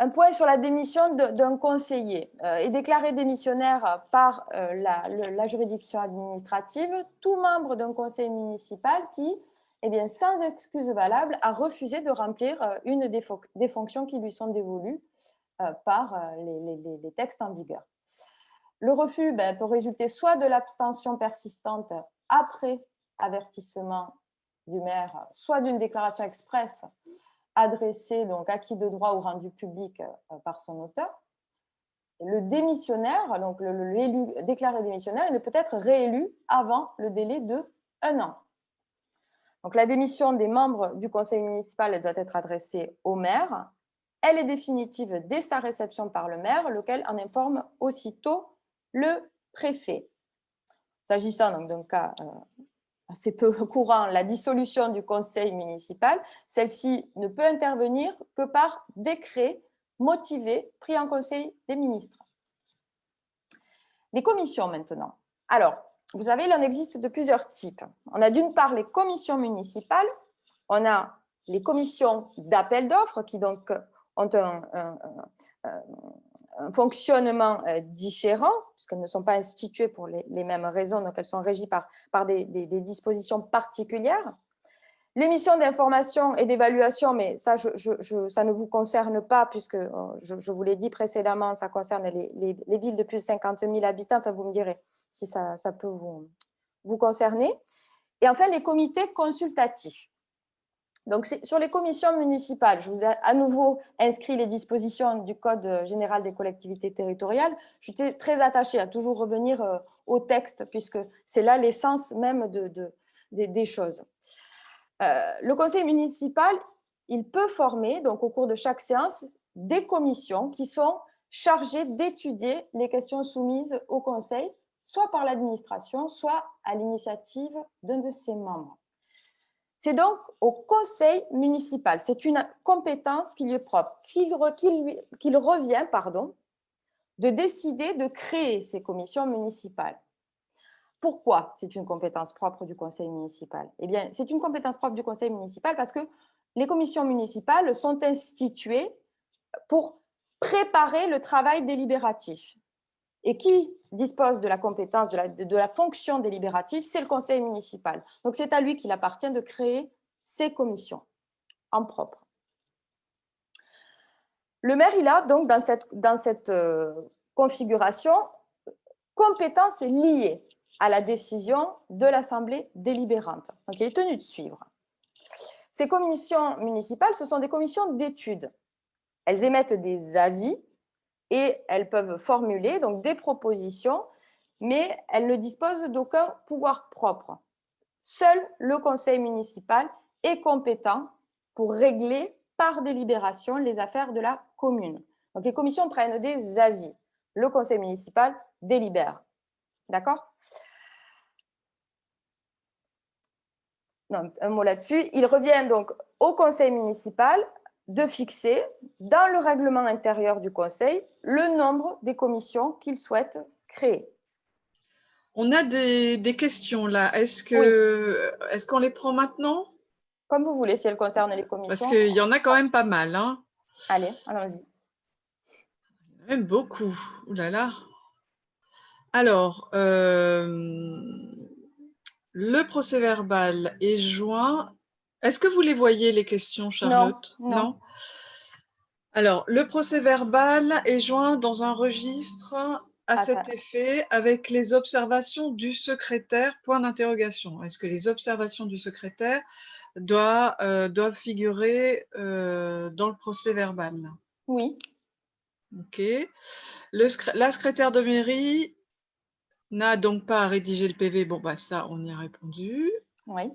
Un point sur la démission d'un conseiller est déclaré démissionnaire par la juridiction administrative tout membre d'un conseil municipal qui, sans excuse valable, a refusé de remplir une des fonctions qui lui sont dévolues par les textes en vigueur. Le refus peut résulter soit de l'abstention persistante après avertissement du maire, soit d'une déclaration expresse adressé, donc acquis de droit ou rendu public par son auteur. Le démissionnaire, donc l'élu déclaré démissionnaire, il ne peut être réélu avant le délai de 1 an. Donc la démission des membres du conseil municipal doit être adressée au maire. Elle est définitive dès sa réception par le maire, lequel en informe aussitôt le préfet. S'agissant donc d'un cas assez peu courant, la dissolution du conseil municipal, celle-ci ne peut intervenir que par décret motivé pris en conseil des ministres. Les commissions maintenant. Alors, vous savez, il en existe de plusieurs types. On a d'une part les commissions municipales, on a les commissions d'appel d'offres qui donc ont un fonctionnement différent, puisqu'elles ne sont pas instituées pour les mêmes raisons, donc elles sont régies par des dispositions particulières. L'émission d'information et d'évaluation, mais ça, ça ne vous concerne pas, puisque je vous l'ai dit précédemment, ça concerne les villes de plus de 50 000 habitants, enfin vous me direz si ça peut vous concerner. Et enfin, les comités consultatifs. Donc, sur les commissions municipales, je vous ai à nouveau inscrit les dispositions du Code général des collectivités territoriales. Je suis très attachée à toujours revenir au texte, puisque c'est là l'essence même des choses. Le conseil municipal, il peut former, donc au cours de chaque séance, des commissions qui sont chargées d'étudier les questions soumises au conseil soit par l'administration, soit à l'initiative d'un de ses membres. C'est donc au conseil municipal, c'est une compétence qui lui est propre, qu'il revient de décider de créer ces commissions municipales. Pourquoi c'est une compétence propre du conseil municipal? Eh bien, c'est une compétence propre du conseil municipal parce que les commissions municipales sont instituées pour préparer le travail délibératif. Et qui dispose de la compétence, de la fonction délibérative? C'est le conseil municipal. Donc, c'est à lui qu'il appartient de créer ces commissions en propre. Le maire, il a donc dans cette configuration compétence liée à la décision de l'Assemblée délibérante. Donc, il est tenu de suivre. Ces commissions municipales, ce sont des commissions d'études. Elles émettent des avis et elles peuvent formuler donc des propositions, mais elles ne disposent d'aucun pouvoir propre. Seul le conseil municipal est compétent pour régler par délibération les affaires de la commune. Donc, les commissions prennent des avis. Le conseil municipal délibère. D'accord? Un mot là-dessus. Il revient donc au conseil municipal de fixer dans le règlement intérieur du conseil le nombre des commissions qu'il souhaite créer. On a des questions là. Est-ce qu'on les prend maintenant? Comme vous voulez, si elles concernent les commissions. Parce qu'il y en a quand même pas mal. Hein. Allez, allons-y. Il y en a même beaucoup. Ouh là là. Alors, le procès-verbal est joint. Est-ce que vous les voyez, les questions, Charlotte? Non. Alors, le procès-verbal est joint dans un registre à cet effet avec les observations du secrétaire, point d'interrogation. Est-ce que les observations du secrétaire doivent figurer dans le procès-verbal? Oui. OK. La secrétaire de mairie n'a donc pas à rédiger le PV. Bon, bah ça, on y a répondu. Oui.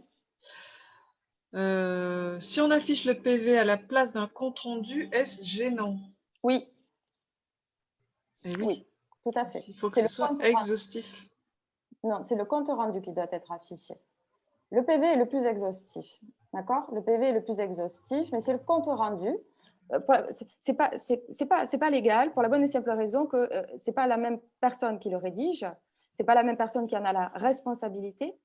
Si on affiche le PV à la place d'un compte-rendu, est-ce gênant? Oui. Eh oui, tout à fait. Il faut que ce soit exhaustif. Non, c'est le compte rendu qui doit être affiché. Le PV est le plus exhaustif. D'accord? Le PV est le plus exhaustif, mais c'est le compte rendu. C'est pas légal pour la bonne et simple raison que c'est pas la même personne qui le rédige, c'est pas la même personne qui en a la responsabilité.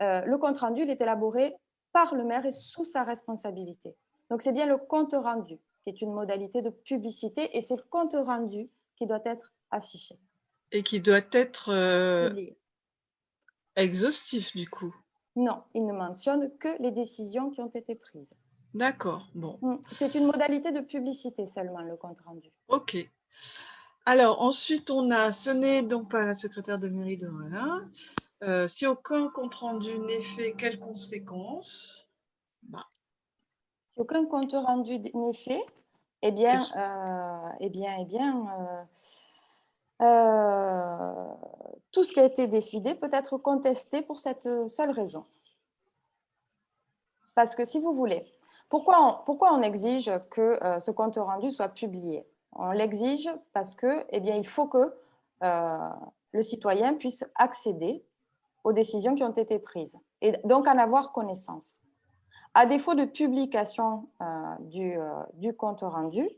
Le compte rendu, il est élaboré par le maire et sous sa responsabilité. Donc, c'est bien le compte rendu qui est une modalité de publicité et c'est le compte rendu qui doit être affiché. Et qui doit être exhaustif, du coup. Non, il ne mentionne que les décisions qui ont été prises. D'accord, bon. C'est une modalité de publicité seulement, le compte rendu. OK. Alors, ensuite, on a, ce n'est donc pas la secrétaire de mairie de Melun. Si aucun compte rendu n'est fait, quelles conséquences? Si aucun compte rendu n'est fait, tout ce qui a été décidé peut être contesté pour cette seule raison. Parce que si vous voulez, pourquoi on exige que ce compte rendu soit publié? On l'exige parce que, il faut que le citoyen puisse accéder aux décisions qui ont été prises et donc en avoir connaissance. À défaut de publication du compte rendu,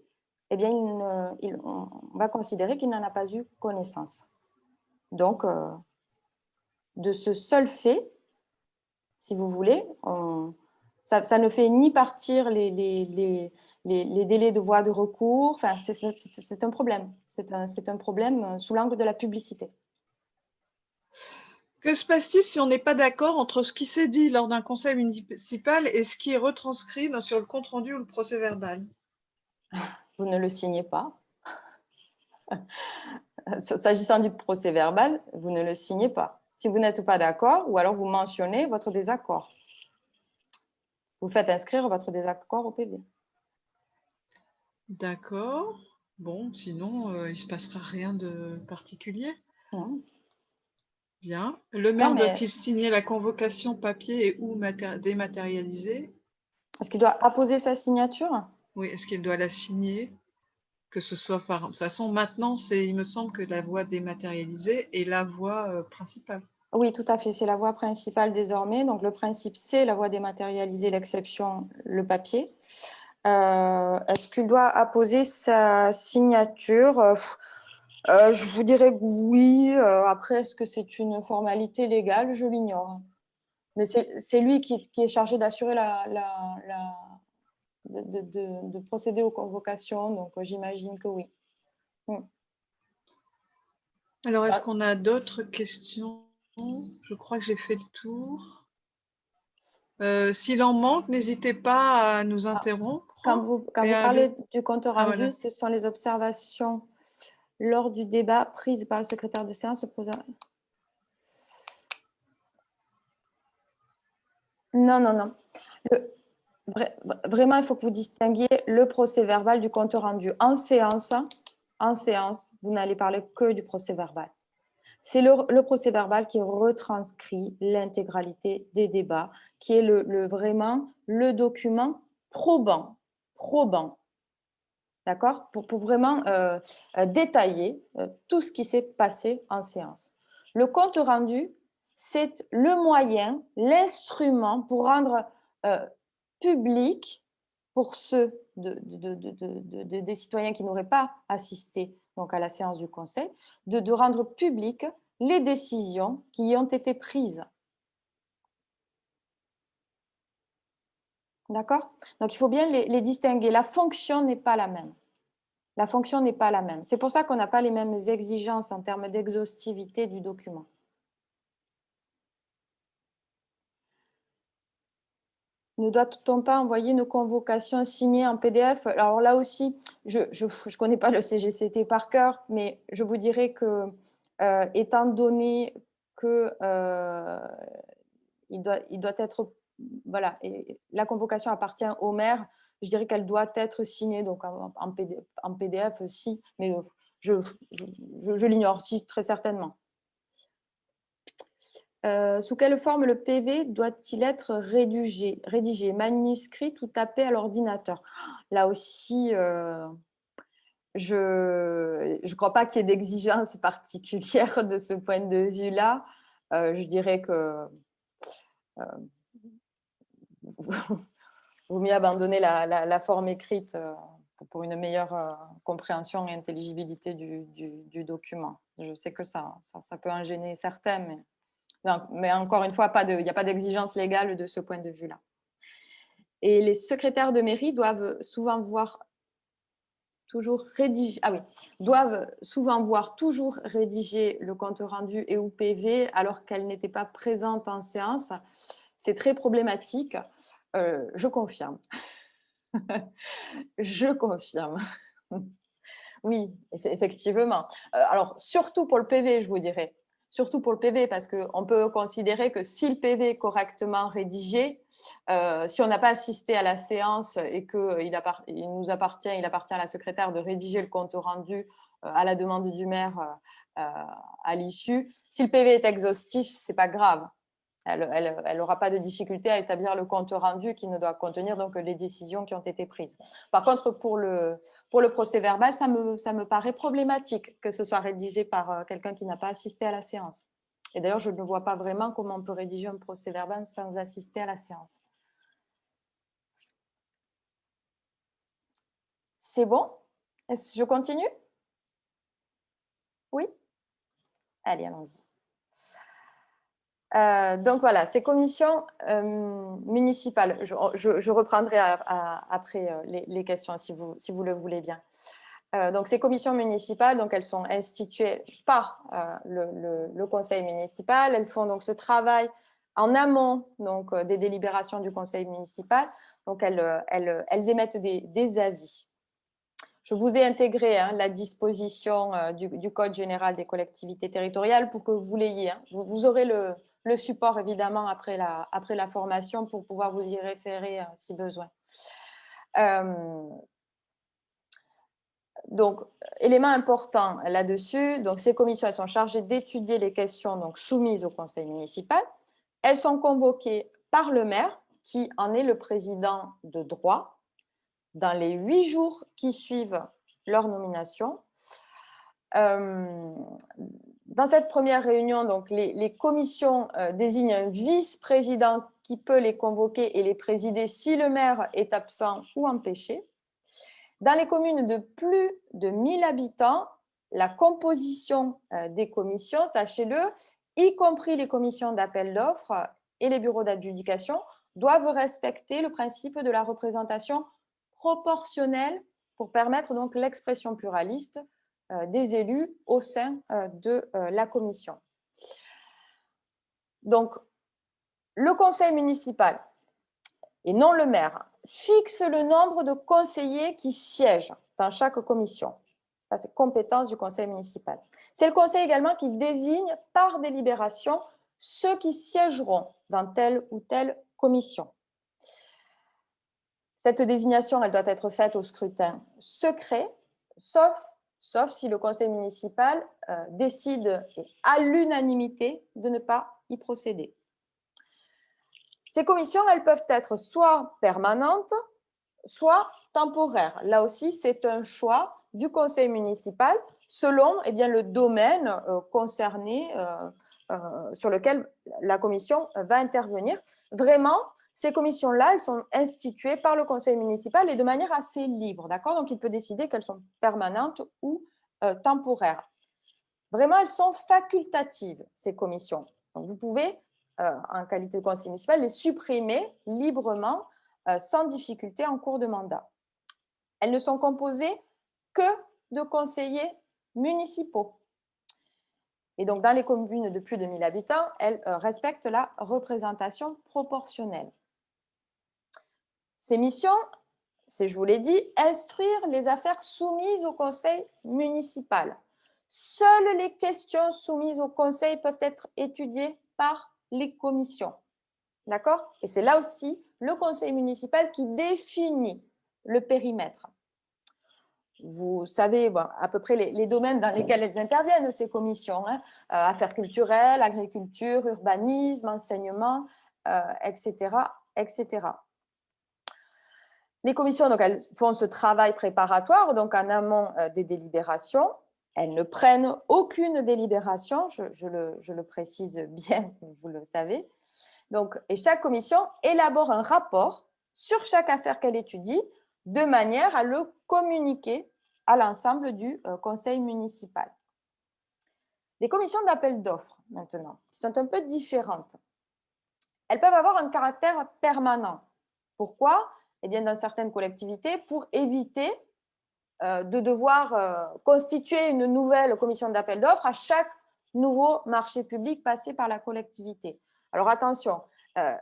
on va considérer qu'il n'en a pas eu connaissance. Donc, de ce seul fait, si vous voulez, ça ne fait ni partir les délais de voie de recours. Enfin, c'est un problème. C'est un problème sous l'angle de la publicité. Que se passe-t-il si on n'est pas d'accord entre ce qui s'est dit lors d'un conseil municipal et ce qui est retranscrit sur le compte-rendu ou le procès-verbal? Vous ne le signez pas. S'agissant du procès-verbal, vous ne le signez pas. Si vous n'êtes pas d'accord, ou alors vous mentionnez votre désaccord. Vous faites inscrire votre désaccord au PV. D'accord. Bon, sinon, il ne se passera rien de particulier. Non. Bien. Le maire doit-il signer la convocation papier et ou dématérialisée? Est-ce qu'il doit apposer sa signature? Oui, est-ce qu'il doit la signer? que ce soit par... De toute façon, maintenant, il me semble que la voie dématérialisée est la voie principale. Oui, tout à fait. C'est la voie principale désormais. Donc, le principe, c'est la voie dématérialisée, l'exception, le papier. Est-ce qu'il doit apposer sa signature? Je vous dirais que oui. Après, est-ce que c'est une formalité légale? Je l'ignore. Mais c'est lui qui est chargé d'assurer de procéder aux convocations. Donc, j'imagine que oui. Alors, est-ce Ça, qu'on a d'autres questions? Je crois que j'ai fait le tour. S'il en manque, n'hésitez pas à nous interrompre. quand vous parlez du compte rendu, voilà. ce sont les observations lors du débat prises par le secrétaire de séance. Non, non, non. Vraiment, il faut que vous distinguiez le procès-verbal du compte rendu. En séance, vous n'allez parler que du procès-verbal. C'est le procès-verbal qui retranscrit l'intégralité des débats, qui est vraiment le document probant. D'accord, pour vraiment détailler tout ce qui s'est passé en séance. Le compte rendu, c'est le moyen, l'instrument pour rendre public, pour ceux des citoyens qui n'auraient pas assisté donc, à la séance du Conseil, de rendre public les décisions qui y ont été prises. D'accord? Donc, il faut bien les distinguer. La fonction n'est pas la même. La fonction n'est pas la même. C'est pour ça qu'on n'a pas les mêmes exigences en termes d'exhaustivité du document. Ne doit-on pas envoyer nos convocations signées en PDF? Alors là aussi, je ne connais pas le CGCT par cœur, mais je vous dirais que, étant donné que il doit être, voilà, et la convocation appartient au maire, je dirais qu'elle doit être signée donc en PDF, si, mais je l'ignore, si, très certainement. Sous quelle forme le PV doit-il être rédigé, manuscrit ou tapé à l'ordinateur? Là aussi, je ne crois pas qu'il y ait d'exigence particulière de ce point de vue-là. Je dirais que vaut mieux abandonner la forme écrite pour une meilleure compréhension et intelligibilité du document. Je sais que ça peut en gêner certains, mais encore une fois, il n'y a pas d'exigence légale de ce point de vue-là. Et les secrétaires de mairie doivent souvent voir toujours rédiger le compte rendu et ou PV alors qu'elles n'étaient pas présentes en séance. C'est très problématique. Je confirme. Je confirme. Oui, effectivement. Alors, surtout pour le PV, je vous dirais. Surtout pour le PV, parce qu'on peut considérer que si le PV est correctement rédigé, si on n'a pas assisté à la séance et qu'il appartient à la secrétaire de rédiger le compte rendu à la demande du maire à l'issue, si le PV est exhaustif, ce n'est pas grave. Elle n'aura pas de difficulté à établir le compte rendu qui ne doit contenir donc les décisions qui ont été prises. Par contre, pour le procès-verbal, ça me paraît problématique que ce soit rédigé par quelqu'un qui n'a pas assisté à la séance. Et d'ailleurs, je ne vois pas vraiment comment on peut rédiger un procès-verbal sans assister à la séance. C'est bon? Je continue? Oui? Allez, allons-y. Donc voilà, ces commissions municipales, je reprendrai après les questions si vous le voulez bien. Donc ces commissions municipales, donc elles sont instituées par le conseil municipal. Elles font donc ce travail en amont donc, des délibérations du conseil municipal. Donc elles émettent des avis. Je vous ai intégré la disposition du Code général des collectivités territoriales pour que vous l'ayez. Vous aurez le support, évidemment, après la formation pour pouvoir vous y référer si besoin. Donc, élément important là-dessus, donc ces commissions elles sont chargées d'étudier les questions donc, soumises au conseil municipal. Elles sont convoquées par le maire, qui en est le président de droit. Dans les 8 jours qui suivent leur nomination. Dans cette première réunion, donc, les commissions désignent un vice-président qui peut les convoquer et les présider si le maire est absent ou empêché. Dans les communes de plus de 1000 habitants, la composition des commissions, sachez-le, y compris les commissions d'appel d'offres et les bureaux d'adjudication, doivent respecter le principe de la représentation proportionnelle pour permettre donc l'expression pluraliste des élus au sein de la commission. Donc, le conseil municipal, et non le maire, fixe le nombre de conseillers qui siègent dans chaque commission. Ça, c'est compétence du conseil municipal. C'est le conseil également qui désigne par délibération ceux qui siégeront dans telle ou telle commission. Cette désignation, elle doit être faite au scrutin secret, sauf si le conseil municipal décide à l'unanimité de ne pas y procéder. Ces commissions, elles peuvent être soit permanentes, soit temporaires. Là aussi, c'est un choix du conseil municipal selon le domaine concerné sur lequel la commission va intervenir. Vraiment, ces commissions-là, elles sont instituées par le conseil municipal et de manière assez libre, d'accord? Donc, il peut décider qu'elles sont permanentes ou temporaires. Vraiment, elles sont facultatives, ces commissions. Donc, vous pouvez, en qualité de conseiller municipal, les supprimer librement, sans difficulté en cours de mandat. Elles ne sont composées que de conseillers municipaux. Et donc, dans les communes de plus de 1000 habitants, elles respectent la représentation proportionnelle. Ces missions, c'est, je vous l'ai dit, instruire les affaires soumises au conseil municipal. Seules les questions soumises au conseil peuvent être étudiées par les commissions. D'accord? Et c'est là aussi le conseil municipal qui définit le périmètre. Vous savez à peu près les domaines dans lesquels elles interviennent, ces commissions, hein, affaires culturelles, agriculture, urbanisme, enseignement, etc., etc. Les commissions, donc, elles font ce travail préparatoire, donc en amont des délibérations. Elles ne prennent aucune délibération, je le précise bien, vous le savez. Donc, et chaque commission élabore un rapport sur chaque affaire qu'elle étudie de manière à le communiquer à l'ensemble du conseil municipal. Les commissions d'appel d'offres, maintenant, qui sont un peu différentes. Elles peuvent avoir un caractère permanent. Pourquoi? Eh bien, dans certaines collectivités, pour éviter de devoir constituer une nouvelle commission d'appel d'offres à chaque nouveau marché public passé par la collectivité. Alors attention,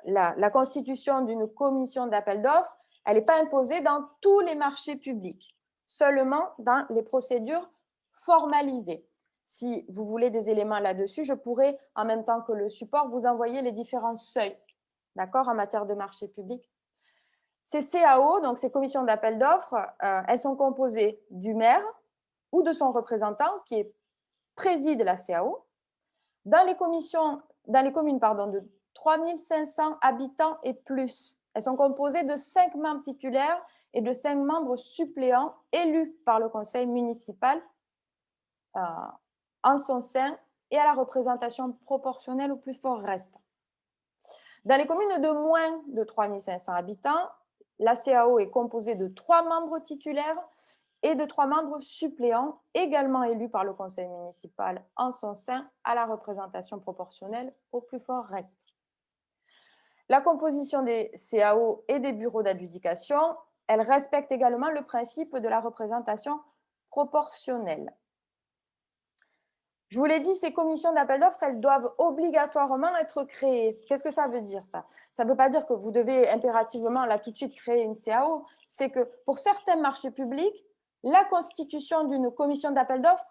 la constitution d'une commission d'appel d'offres, elle n'est pas imposée dans tous les marchés publics, seulement dans les procédures formalisées. Si vous voulez des éléments là-dessus, je pourrais, en même temps que le support, vous envoyer les différents seuils, d'accord, en matière de marché public. Ces CAO, donc ces commissions d'appel d'offres, elles sont composées du maire ou de son représentant qui préside la CAO. Dans les communes de 3500 habitants et plus, elles sont composées de 5 membres titulaires et de 5 membres suppléants élus par le conseil municipal en son sein et à la représentation proportionnelle au plus fort reste. Dans les communes de moins de 3500 habitants, la CAO est composée de 3 membres titulaires et de 3 membres suppléants, également élus par le conseil municipal en son sein à la représentation proportionnelle au plus fort reste. La composition des CAO et des bureaux d'adjudication, elle respecte également le principe de la représentation proportionnelle. Je vous l'ai dit, ces commissions d'appel d'offres, elles doivent obligatoirement être créées. Qu'est-ce que ça veut dire, ça? Ça ne veut pas dire que vous devez impérativement, là, tout de suite, créer une CAO. C'est que pour certains marchés publics, la constitution d'une commission d'appel d'offres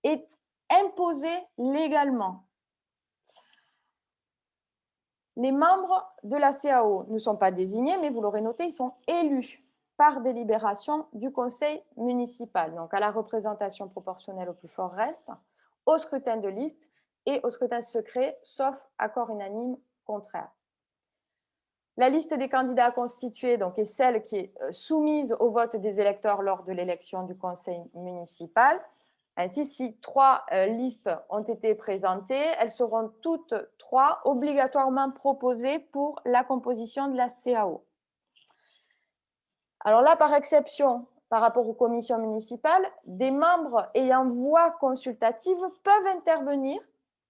est imposée légalement. Les membres de la CAO ne sont pas désignés, mais vous l'aurez noté, ils sont élus par délibération du conseil municipal, donc à la représentation proportionnelle au plus fort reste, au scrutin de liste et au scrutin secret, sauf accord unanime contraire. La liste des candidats à constituer donc, est celle qui est soumise au vote des électeurs lors de l'élection du conseil municipal. Ainsi, si 3 listes ont été présentées, elles seront toutes 3 obligatoirement proposées pour la composition de la CAO. Alors là, par exception, par rapport aux commissions municipales, des membres ayant voix consultative peuvent intervenir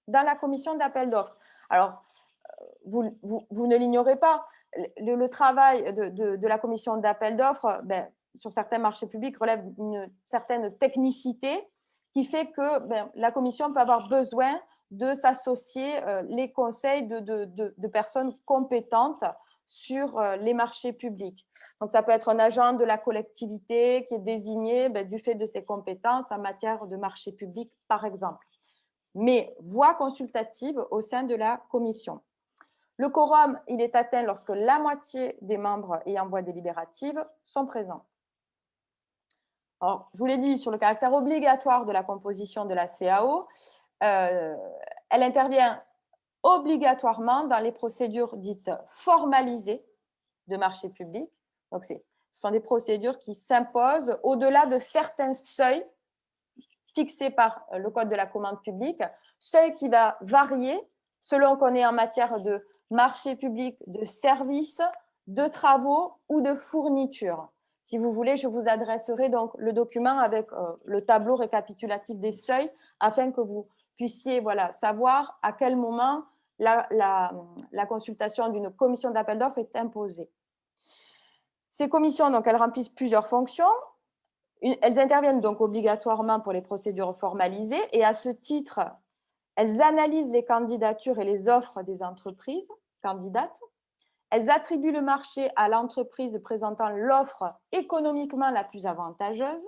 dans la commission d'appel d'offres. Alors, vous ne l'ignorez pas, le travail de la commission d'appel d'offres, sur certains marchés publics, relève d'une certaine technicité qui fait que la commission peut avoir besoin de s'associer les conseils de personnes compétentes sur les marchés publics. Donc, ça peut être un agent de la collectivité qui est désigné du fait de ses compétences en matière de marché public, par exemple. Mais voix consultative au sein de la commission. Le quorum, il est atteint lorsque la moitié des membres ayant voix délibérative sont présents. Alors, je vous l'ai dit, sur le caractère obligatoire de la composition de la CAO, elle intervient obligatoirement dans les procédures dites formalisées de marché public. Donc, ce sont des procédures qui s'imposent au-delà de certains seuils fixés par le Code de la commande publique, seuil qui va varier selon qu'on est en matière de marché public, de services, de travaux ou de fournitures. Si vous voulez, je vous adresserai donc le document avec le tableau récapitulatif des seuils afin que vous puissiez savoir à quel moment la consultation d'une commission d'appel d'offres est imposée. Ces commissions, donc, elles remplissent plusieurs fonctions. Elles interviennent donc obligatoirement pour les procédures formalisées et à ce titre, elles analysent les candidatures et les offres des entreprises candidates. Elles attribuent le marché à l'entreprise présentant l'offre économiquement la plus avantageuse.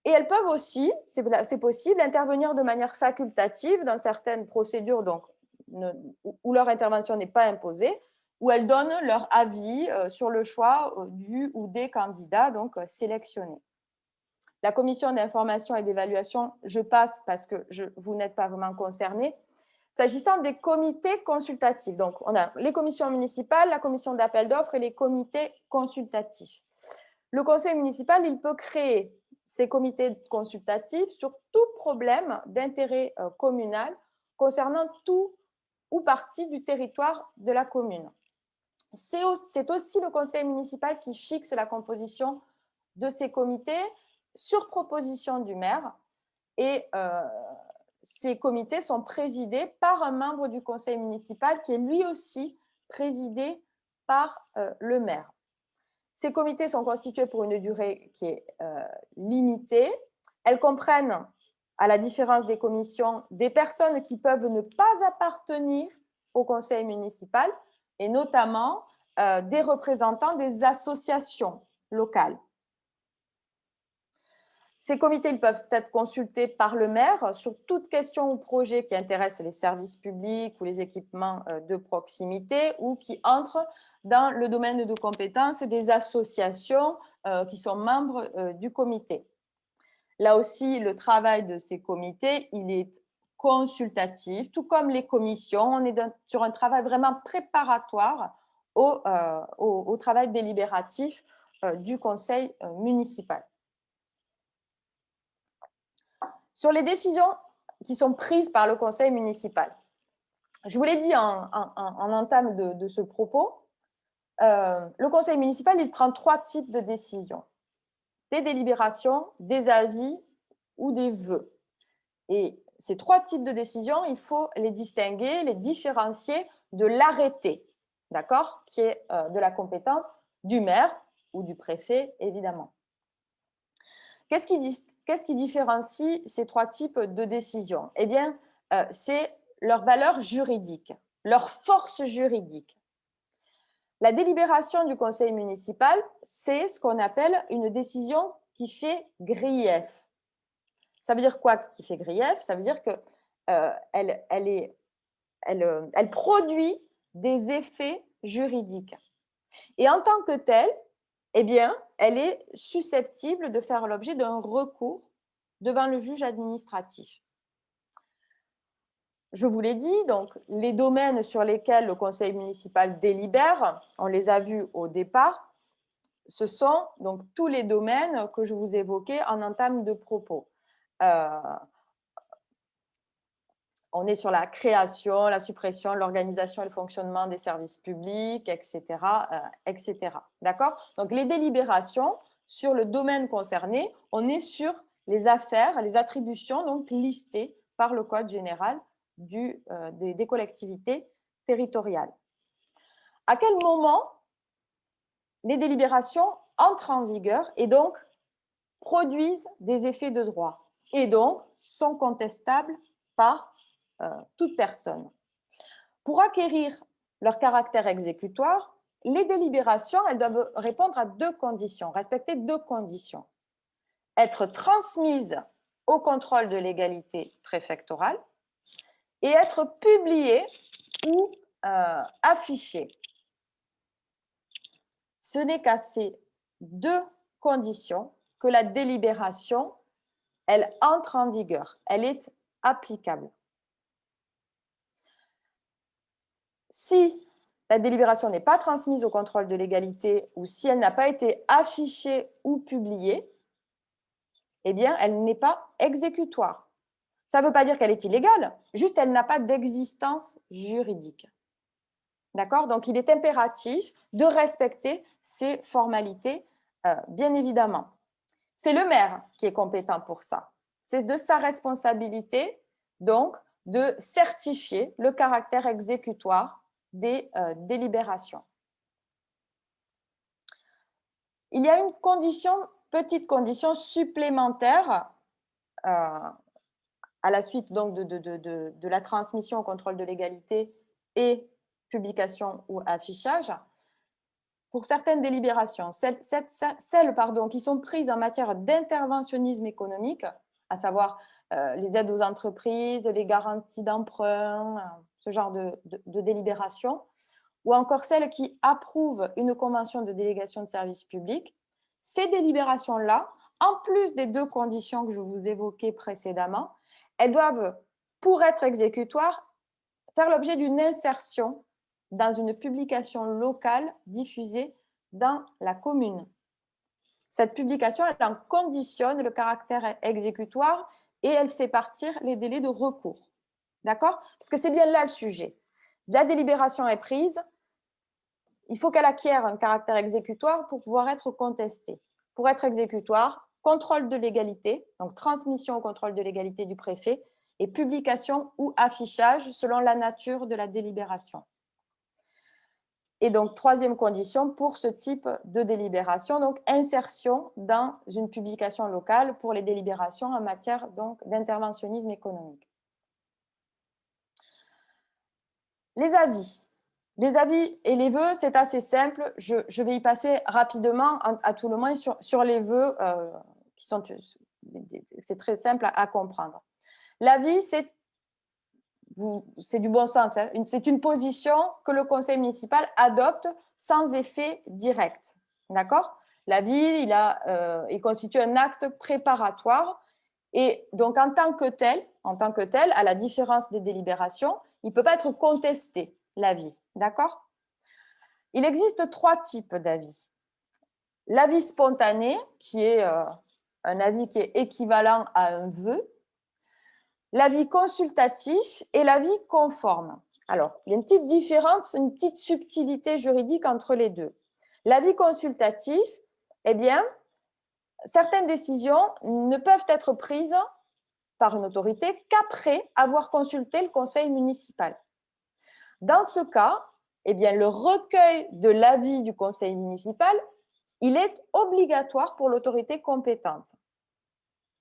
Et elles peuvent aussi, c'est possible, intervenir de manière facultative dans certaines procédures donc, où leur intervention n'est pas imposée, où elles donnent leur avis sur le choix du ou des candidats donc, sélectionnés. La commission d'information et d'évaluation, je passe parce que vous n'êtes pas vraiment concernés. S'agissant des comités consultatifs, donc on a les commissions municipales, la commission d'appel d'offres et les comités consultatifs. Le conseil municipal, il peut créer ces comités consultatifs sur tout problème d'intérêt communal concernant tout ou partie du territoire de la commune. C'est aussi le conseil municipal qui fixe la composition de ces comités sur proposition du maire et ces comités sont présidés par un membre du conseil municipal qui est lui aussi présidé par le maire. Ces comités sont constitués pour une durée qui est limitée. Elles comprennent, à la différence des commissions, des personnes qui peuvent ne pas appartenir au conseil municipal et notamment des représentants des associations locales. Ces comités ils peuvent être consultés par le maire sur toute question ou projet qui intéresse les services publics ou les équipements de proximité ou qui entrent dans le domaine de compétences des associations qui sont membres du comité. Là aussi, le travail de ces comités, il est consultatif, tout comme les commissions. On est sur un travail vraiment préparatoire au travail délibératif du conseil municipal. Sur les décisions qui sont prises par le conseil municipal, je vous l'ai dit en entame de ce propos, le conseil municipal, il prend 3 types de décisions. Des délibérations, des avis ou des vœux. Et ces 3 types de décisions, il faut les distinguer, les différencier de l'arrêté, d'accord, qui est de la compétence du maire ou du préfet, évidemment. Qu'est-ce qui différencie ces 3 types de décisions? Eh bien, c'est leur valeur juridique, leur force juridique. La délibération du conseil municipal, c'est ce qu'on appelle une décision qui fait grief. Ça veut dire quoi qui fait grief? Ça veut dire qu'elle produit des effets juridiques. Et en tant que telle, eh bien, elle est susceptible de faire l'objet d'un recours devant le juge administratif. je vous l'ai dit, donc, les domaines sur lesquels le conseil municipal délibère, on les a vus au départ, ce sont donc tous les domaines que je vous évoquais en entame de propos. On est sur la création, la suppression, l'organisation et le fonctionnement des services publics, etc. etc. D'accord? Donc, les délibérations sur le domaine concerné, on est sur les affaires, les attributions donc listées par le Code général des collectivités territoriales. À quel moment les délibérations entrent en vigueur et donc produisent des effets de droit et donc sont contestables par toute personne. Pour acquérir leur caractère exécutoire, les délibérations, elles doivent répondre à deux conditions, respecter deux conditions. Être transmises au contrôle de légalité préfectorale et être publiées ou affichées. Ce n'est qu'à ces deux conditions que la délibération, elle entre en vigueur, elle est applicable. Si la délibération n'est pas transmise au contrôle de légalité ou si elle n'a pas été affichée ou publiée, eh bien, elle n'est pas exécutoire. Ça ne veut pas dire qu'elle est illégale, juste elle n'a pas d'existence juridique. D'accord? Donc, il est impératif de respecter ces formalités, bien évidemment. C'est le maire qui est compétent pour ça. C'est de sa responsabilité, donc, de certifier le caractère exécutoire des délibérations. Il y a une condition, petite condition supplémentaire à la suite donc, de la transmission au contrôle de légalité et publication ou affichage. Pour certaines délibérations, celles qui sont prises en matière d'interventionnisme économique, à savoir les aides aux entreprises, les garanties d'emprunt, ce genre de délibération, ou encore celles qui approuvent une convention de délégation de service public, ces délibérations-là, en plus des deux conditions que je vous évoquais précédemment, elles doivent, pour être exécutoires, faire l'objet d'une insertion dans une publication locale diffusée dans la commune. Cette publication, elle en conditionne le caractère exécutoire et elle fait partir les délais de recours. D'accord? Parce que c'est bien là le sujet. La délibération est prise, il faut qu'elle acquiert un caractère exécutoire pour pouvoir être contestée. Pour être exécutoire, contrôle de légalité, donc transmission au contrôle de légalité du préfet, et publication ou affichage selon la nature de la délibération. Et donc, troisième condition pour ce type de délibération, donc insertion dans une publication locale pour les délibérations en matière d'interventionnisme économique. Les avis. Les avis et les vœux, c'est assez simple. Je vais y passer rapidement, à tout le moins, sur les vœux, c'est très simple à comprendre. L'avis, c'est du bon sens. Hein. C'est une position que le conseil municipal adopte sans effet direct. D'accord? L'avis, il constitue un acte préparatoire. Et donc, en tant que tel, à la différence des délibérations, il ne peut pas être contesté, l'avis. D'accord? Il existe trois types d'avis. L'avis spontané, qui est un avis qui est équivalent à un vœu. L'avis consultatif et l'avis conforme. Alors, il y a une petite différence, une petite subtilité juridique entre les deux. L'avis consultatif, eh bien, certaines décisions ne peuvent être prises par une autorité qu'après avoir consulté le conseil municipal. Dans ce cas, eh bien, le recueil de l'avis du conseil municipal, il est obligatoire pour l'autorité compétente.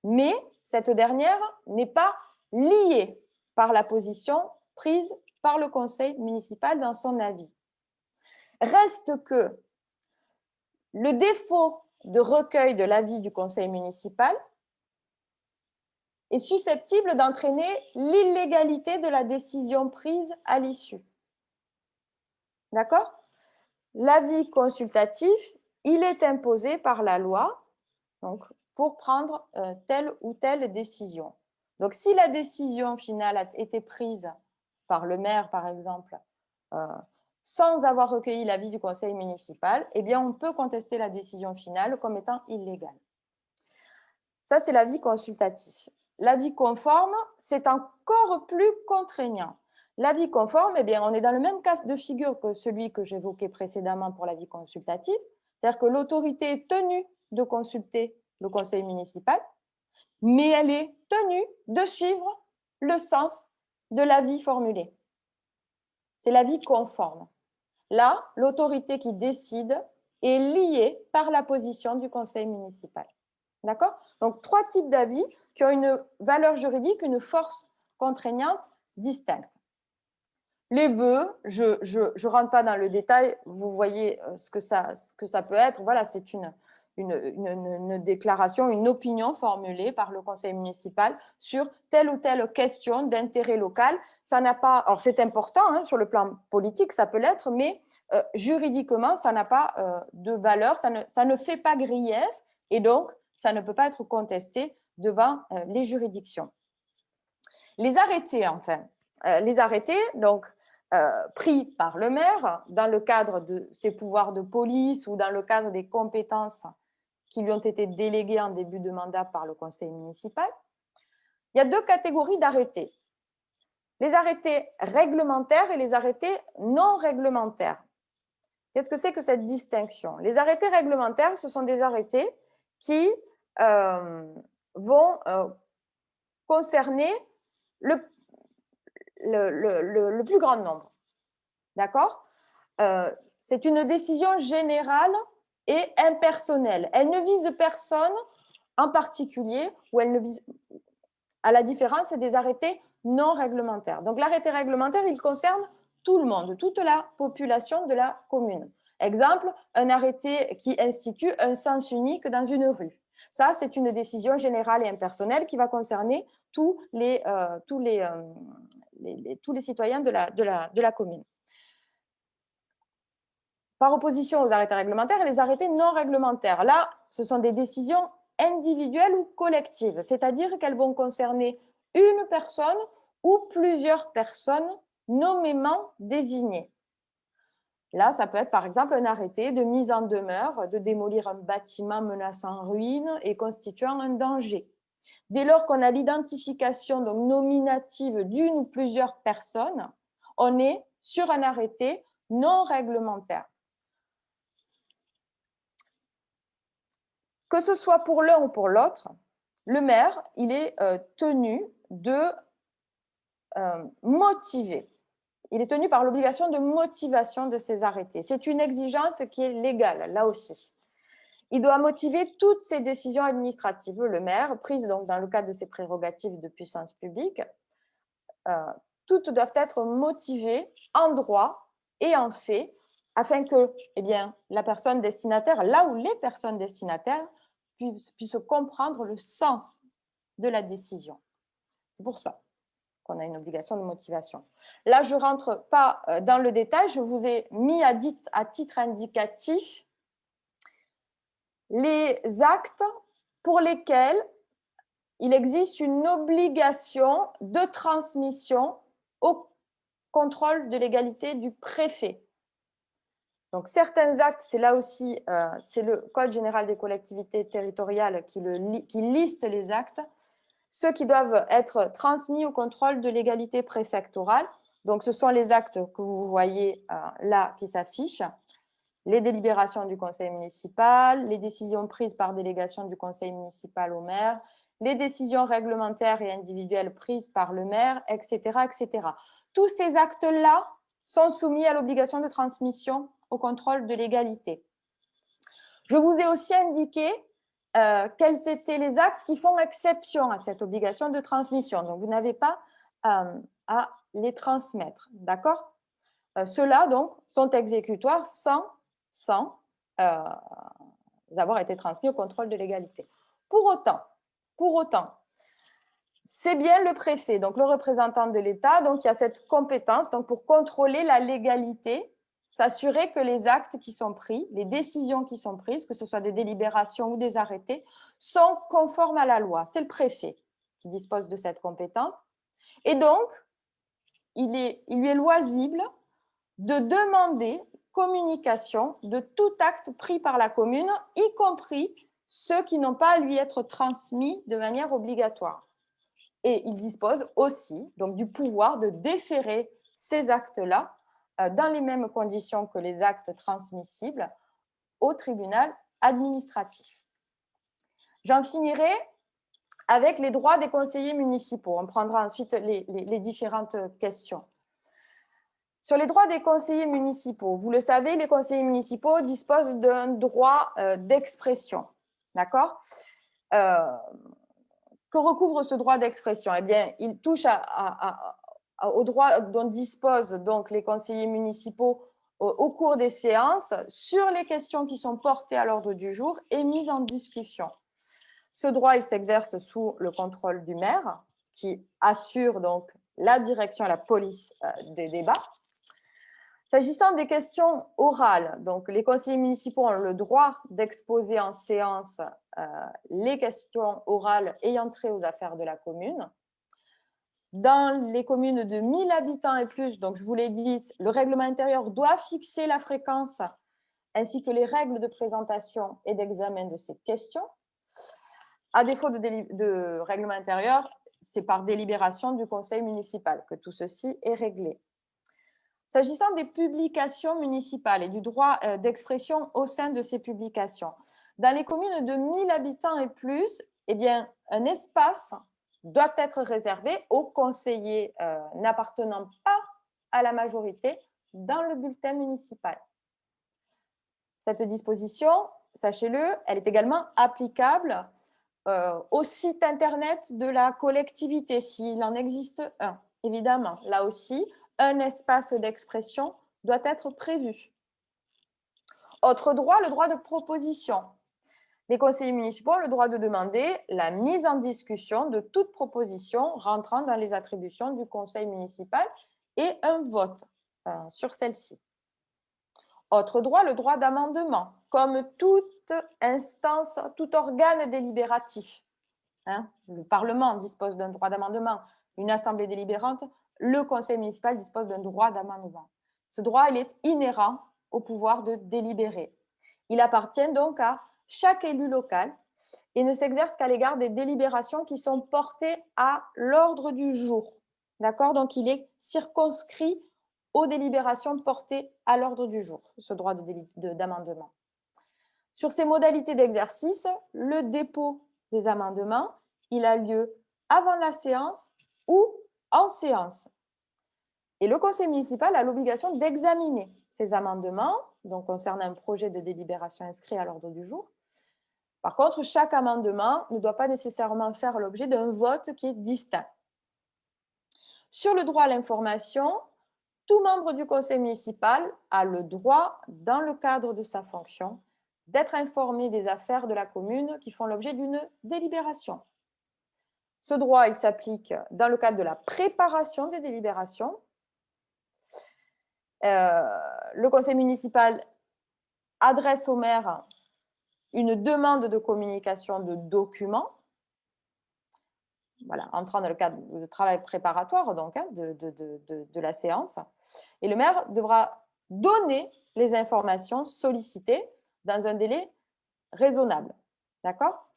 Mais cette dernière n'est pas liée par la position prise par le conseil municipal dans son avis. Reste que le défaut de recueil de l'avis du conseil municipal est susceptible d'entraîner l'illégalité de la décision prise à l'issue. D'accord? L'avis consultatif, il est imposé par la loi donc, pour prendre telle ou telle décision. Donc, si la décision finale a été prise par le maire, par exemple, sans avoir recueilli l'avis du conseil municipal, eh bien, on peut contester la décision finale comme étant illégale. Ça, c'est l'avis consultatif. L'avis conforme, c'est encore plus contraignant. L'avis conforme, eh bien, on est dans le même cas de figure que celui que j'évoquais précédemment pour l'avis consultatif, c'est-à-dire que l'autorité est tenue de consulter le conseil municipal, mais elle est tenue de suivre le sens de l'avis formulé. C'est l'avis conforme. Là, l'autorité qui décide est liée par la position du conseil municipal. D'accord? Donc, 3 types d'avis qui ont une valeur juridique, une force contraignante distincte. Les vœux, je ne rentre pas dans le détail, vous voyez ce que ça peut être. Voilà, c'est une déclaration, une opinion formulée par le conseil municipal sur telle ou telle question d'intérêt local. Ça n'a pas, alors c'est important hein, sur le plan politique, ça peut l'être, mais juridiquement, ça n'a pas de valeur, ça ne fait pas grief et donc ça ne peut pas être contesté devant les juridictions. Les arrêtés, enfin, les arrêtés, donc, pris par le maire dans le cadre de ses pouvoirs de police ou dans le cadre des compétences qui lui ont été déléguées en début de mandat par le conseil municipal. Il y a 2 catégories d'arrêtés. Les arrêtés réglementaires et les arrêtés non réglementaires. Qu'est-ce que c'est que cette distinction? Les arrêtés réglementaires, ce sont des arrêtés qui vont concerner le plus grand nombre. D'accord? C'est une décision générale et impersonnelle. Elle ne vise personne en particulier, ou elle ne vise, à la différence des arrêtés non réglementaires. Donc, l'arrêté réglementaire, il concerne tout le monde, toute la population de la commune. Exemple, un arrêté qui institue un sens unique dans une rue. Ça, c'est une décision générale et impersonnelle qui va concerner tous les citoyens de la commune. Par opposition aux arrêtés réglementaires et les arrêtés non réglementaires. Là, ce sont des décisions individuelles ou collectives, c'est-à-dire qu'elles vont concerner une personne ou plusieurs personnes nommément désignées. Là, ça peut être par exemple un arrêté de mise en demeure de démolir un bâtiment menaçant ruine et constituant un danger. Dès lors qu'on a l'identification donc nominative d'une ou plusieurs personnes, on est sur un arrêté non réglementaire. Que ce soit pour l'un ou pour l'autre, le maire, il est tenu de motiver. Il est tenu par l'obligation de motivation de ses arrêtés. C'est une exigence qui est légale, là aussi. Il doit motiver toutes ses décisions administratives, le maire, prises donc dans le cadre de ses prérogatives de puissance publique. Toutes doivent être motivées en droit et en fait, afin que la personne destinataire, là où les personnes destinataires, puissent comprendre le sens de la décision. C'est pour ça qu'on a une obligation de motivation. Là, je ne rentre pas dans le détail, je vous ai mis à titre indicatif les actes pour lesquels il existe une obligation de transmission au contrôle de légalité du préfet. Donc, certains actes, c'est là aussi, c'est le Code général des collectivités territoriales qui liste les actes, ceux qui doivent être transmis au contrôle de légalité préfectorale. Donc, ce sont les actes que vous voyez là qui s'affichent, les délibérations du conseil municipal, les décisions prises par délégation du conseil municipal au maire, les décisions réglementaires et individuelles prises par le maire, etc., etc. Tous ces actes-là sont soumis à l'obligation de transmission au contrôle de légalité. Je vous ai aussi indiqué quels étaient les actes qui font exception à cette obligation de transmission. Donc, vous n'avez pas à les transmettre, d'accord? Ceux-là, donc, sont exécutoires sans avoir été transmis au contrôle de légalité. Pour autant, c'est bien le préfet, donc le représentant de l'État, donc il y a cette compétence donc, pour contrôler la légalité, s'assurer que les actes qui sont pris, les décisions qui sont prises, que ce soit des délibérations ou des arrêtés, sont conformes à la loi. C'est le préfet qui dispose de cette compétence. Et donc, il lui est loisible de demander communication de tout acte pris par la commune, y compris ceux qui n'ont pas à lui être transmis de manière obligatoire. Et il dispose aussi donc, du pouvoir de déférer ces actes-là dans les mêmes conditions que les actes transmissibles au tribunal administratif. J'en finirai avec les droits des conseillers municipaux. On prendra ensuite les différentes questions. Sur les droits des conseillers municipaux, vous le savez, les conseillers municipaux disposent d'un droit d'expression. D'accord ? Que recouvre ce droit d'expression ? Eh bien, il touche au droit dont disposent donc les conseillers municipaux au cours des séances sur les questions qui sont portées à l'ordre du jour et mises en discussion. Ce droit, il s'exerce sous le contrôle du maire qui assure donc la direction et la police des débats. S'agissant des questions orales, donc les conseillers municipaux ont le droit d'exposer en séance les questions orales ayant trait aux affaires de la commune. Dans les communes de 1000 habitants et plus, donc je vous l'ai dit, le règlement intérieur doit fixer la fréquence ainsi que les règles de présentation et d'examen de ces questions. À défaut de règlement intérieur, c'est par délibération du conseil municipal que tout ceci est réglé. S'agissant des publications municipales et du droit d'expression au sein de ces publications, dans les communes de 1000 habitants et plus, eh bien, un espace doit être réservé aux conseillers n'appartenant pas à la majorité dans le bulletin municipal. Cette disposition, sachez-le, elle est également applicable au site internet de la collectivité, s'il en existe un. Évidemment, là aussi, un espace d'expression doit être prévu. Autre droit, le droit de proposition. Les conseillers municipaux ont le droit de demander la mise en discussion de toute proposition rentrant dans les attributions du conseil municipal et un vote sur celle-ci. Autre droit, le droit d'amendement, comme toute instance, tout organe délibératif. Le Parlement dispose d'un droit d'amendement, une assemblée délibérante, le conseil municipal dispose d'un droit d'amendement. Ce droit, il est inhérent au pouvoir de délibérer. Il appartient donc à chaque élu local et ne s'exerce qu'à l'égard des délibérations qui sont portées à l'ordre du jour. D'accord ? Donc, il est circonscrit aux délibérations portées à l'ordre du jour, ce droit d'amendement. Sur ces modalités d'exercice, le dépôt des amendements, il a lieu avant la séance ou en séance. Et le conseil municipal a l'obligation d'examiner ces amendements, donc concernant un projet de délibération inscrit à l'ordre du jour. Par contre, chaque amendement ne doit pas nécessairement faire l'objet d'un vote qui est distinct. Sur le droit à l'information, tout membre du conseil municipal a le droit, dans le cadre de sa fonction, d'être informé des affaires de la commune qui font l'objet d'une délibération. Ce droit, il s'applique dans le cadre de la préparation des délibérations. Le conseil municipal adresse au maire une demande de communication de documents, voilà, entrant dans le cadre de travail préparatoire donc, de la séance. Et le maire devra donner les informations sollicitées dans un délai raisonnable. D'accord ?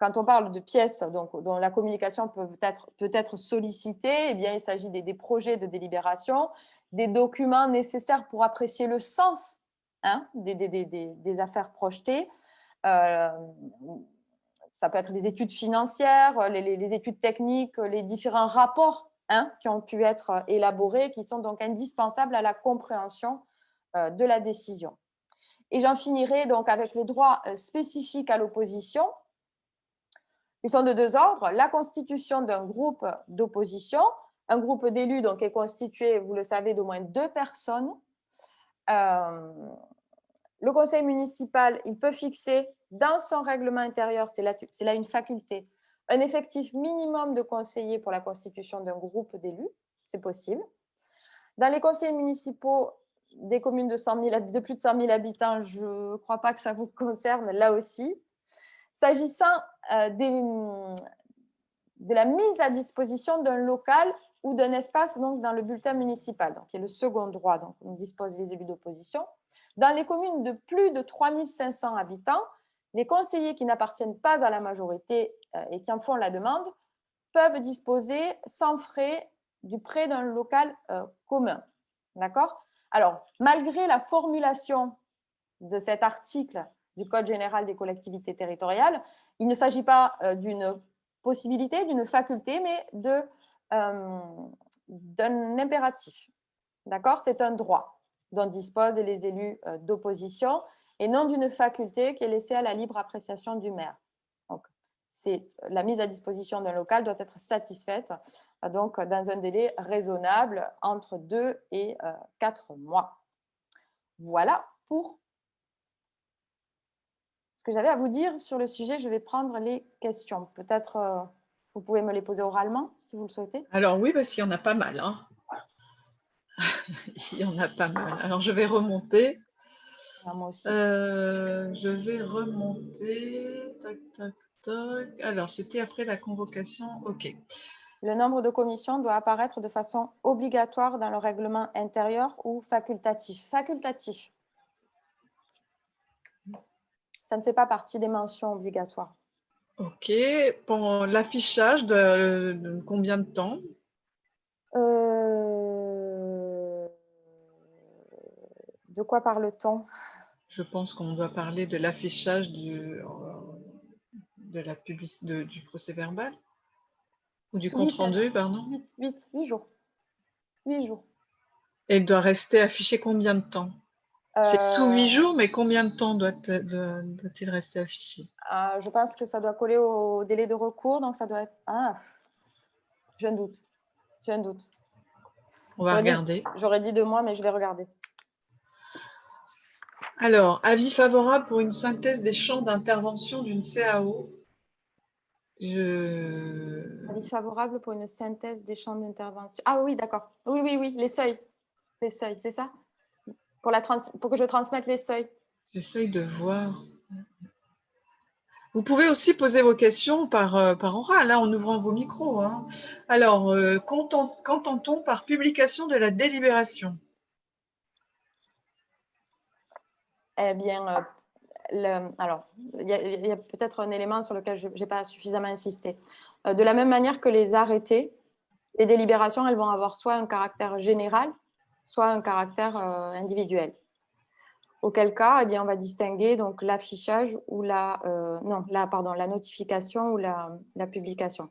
Quand on parle de pièces donc, dont la communication peut être sollicitée, eh bien, il s'agit des projets de délibération, des documents nécessaires pour apprécier le sens des affaires projetées. Ça peut être des études financières, les études techniques, les différents rapports qui ont pu être élaborés, qui sont donc indispensables à la compréhension de la décision. Et j'en finirai donc avec les droits spécifiques à l'opposition. Ils sont de deux ordres. La constitution d'un groupe d'opposition. Un groupe d'élus donc, est constitué, vous le savez, d'au moins 2 personnes. Le conseil municipal, il peut fixer dans son règlement intérieur, c'est là une faculté, un effectif minimum de conseillers pour la constitution d'un groupe d'élus. C'est possible. Dans les conseils municipaux des communes de plus de 100 000 habitants, je ne crois pas que ça vous concerne là aussi. S'agissant de la mise à disposition d'un local ou d'un espace donc, dans le bulletin municipal, donc, qui est le second droit dont disposent les élus d'opposition. Dans les communes de plus de 3 500 habitants, les conseillers qui n'appartiennent pas à la majorité et qui en font la demande peuvent disposer sans frais du prêt d'un local commun. D'accord? Alors, malgré la formulation de cet article du Code général des collectivités territoriales, il ne s'agit pas d'une possibilité, d'une faculté, mais d'un impératif. D'accord? C'est un droit dont disposent les élus d'opposition et non d'une faculté qui est laissée à la libre appréciation du maire. Donc, la mise à disposition d'un local doit être satisfaite donc, dans un délai raisonnable entre 2 et 4 mois. Voilà pour ce que j'avais à vous dire sur le sujet. Je vais prendre les questions. Peut-être vous pouvez me les poser oralement si vous le souhaitez. Alors oui, parce qu'il y en a pas mal. Hein. Il y en a pas mal. Alors je vais remonter. Alors, moi aussi. Je vais remonter. Tac, tac, tac. Alors c'était après la convocation. OK. Le nombre de commissions doit apparaître de façon obligatoire dans le règlement intérieur ou facultatif. Facultatif. Ça ne fait pas partie des mentions obligatoires. OK. Pour l'affichage de combien de temps? De quoi parle-t-on? Je pense qu'on doit parler de l'affichage du procès-verbal ou du compte-rendu, pardon. 8 jours. 8 jours. Et il doit rester affiché combien de temps? C'est sous 8 jours, mais combien de temps doit-il rester affiché? Je pense que ça doit coller au délai de recours, donc ça doit être... Ah, j'ai un doute. J'ai un doute. On va regarder. J'aurais dit 2 mois, mais je vais regarder. Alors, avis favorable pour une synthèse des champs d'intervention d'une CAO. Avis favorable pour une synthèse des champs d'intervention. Ah oui, d'accord. Oui, les seuils. Les seuils, c'est ça? Pour que je transmette les seuils. J'essaye de voir. Vous pouvez aussi poser vos questions par oral, hein, en ouvrant vos micros. Hein. Alors, qu'entend-on par publication de la délibération? Eh bien, alors, il y a peut-être un élément sur lequel je n'ai pas suffisamment insisté. De la même manière que les arrêtés, les délibérations, elles vont avoir soit un caractère général, soit un caractère individuel. Auquel cas, eh bien, on va distinguer donc l'affichage ou la notification ou la publication.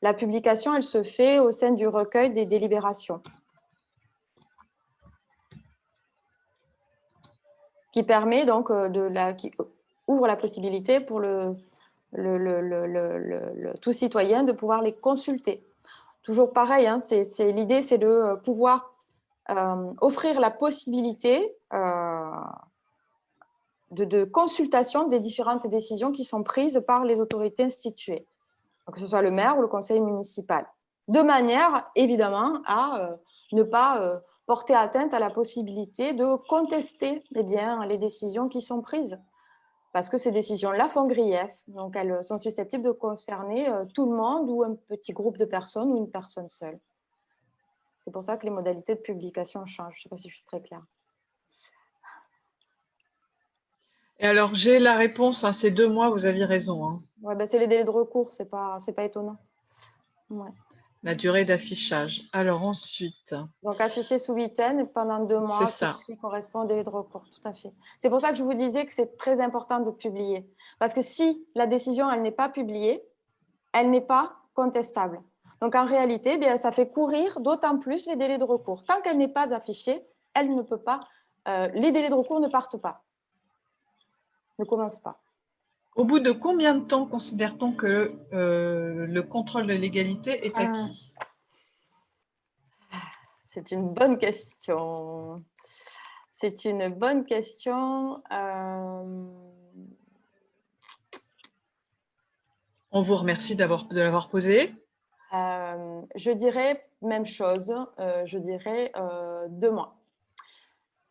La publication, elle se fait au sein du recueil des délibérations. Ce qui permet donc qui ouvre la possibilité pour tout citoyen de pouvoir les consulter. Toujours pareil, hein, l'idée, c'est de pouvoir offrir la possibilité de consultation des différentes décisions qui sont prises par les autorités instituées, que ce soit le maire ou le conseil municipal, de manière évidemment à ne pas porter atteinte à la possibilité de contester les décisions qui sont prises. Parce que ces décisions-là font grief, donc elles sont susceptibles de concerner tout le monde ou un petit groupe de personnes ou une personne seule. C'est pour ça que les modalités de publication changent. Je ne sais pas si je suis très claire. Et alors, j'ai la réponse, hein, c'est 2 mois, vous aviez raison. Hein. Ouais, c'est les délais de recours, c'est pas étonnant. Ouais. La durée d'affichage. Alors ensuite. Donc afficher sous 8 pendant 2 mois, c'est ce qui correspond au délai de recours, tout à fait. C'est pour ça que je vous disais que c'est très important de publier. Parce que si la décision, elle n'est pas publiée, elle n'est pas contestable. Donc en réalité, bien, ça fait courir d'autant plus les délais de recours. Tant qu'elle n'est pas affichée, elle ne peut pas, les délais de recours ne partent pas, ne commencent pas. Au bout de combien de temps considère-t-on que le contrôle de légalité est acquis? C'est une bonne question. C'est une bonne question. On vous remercie de l'avoir posée. Je dirais même chose. Je dirais 2 mois.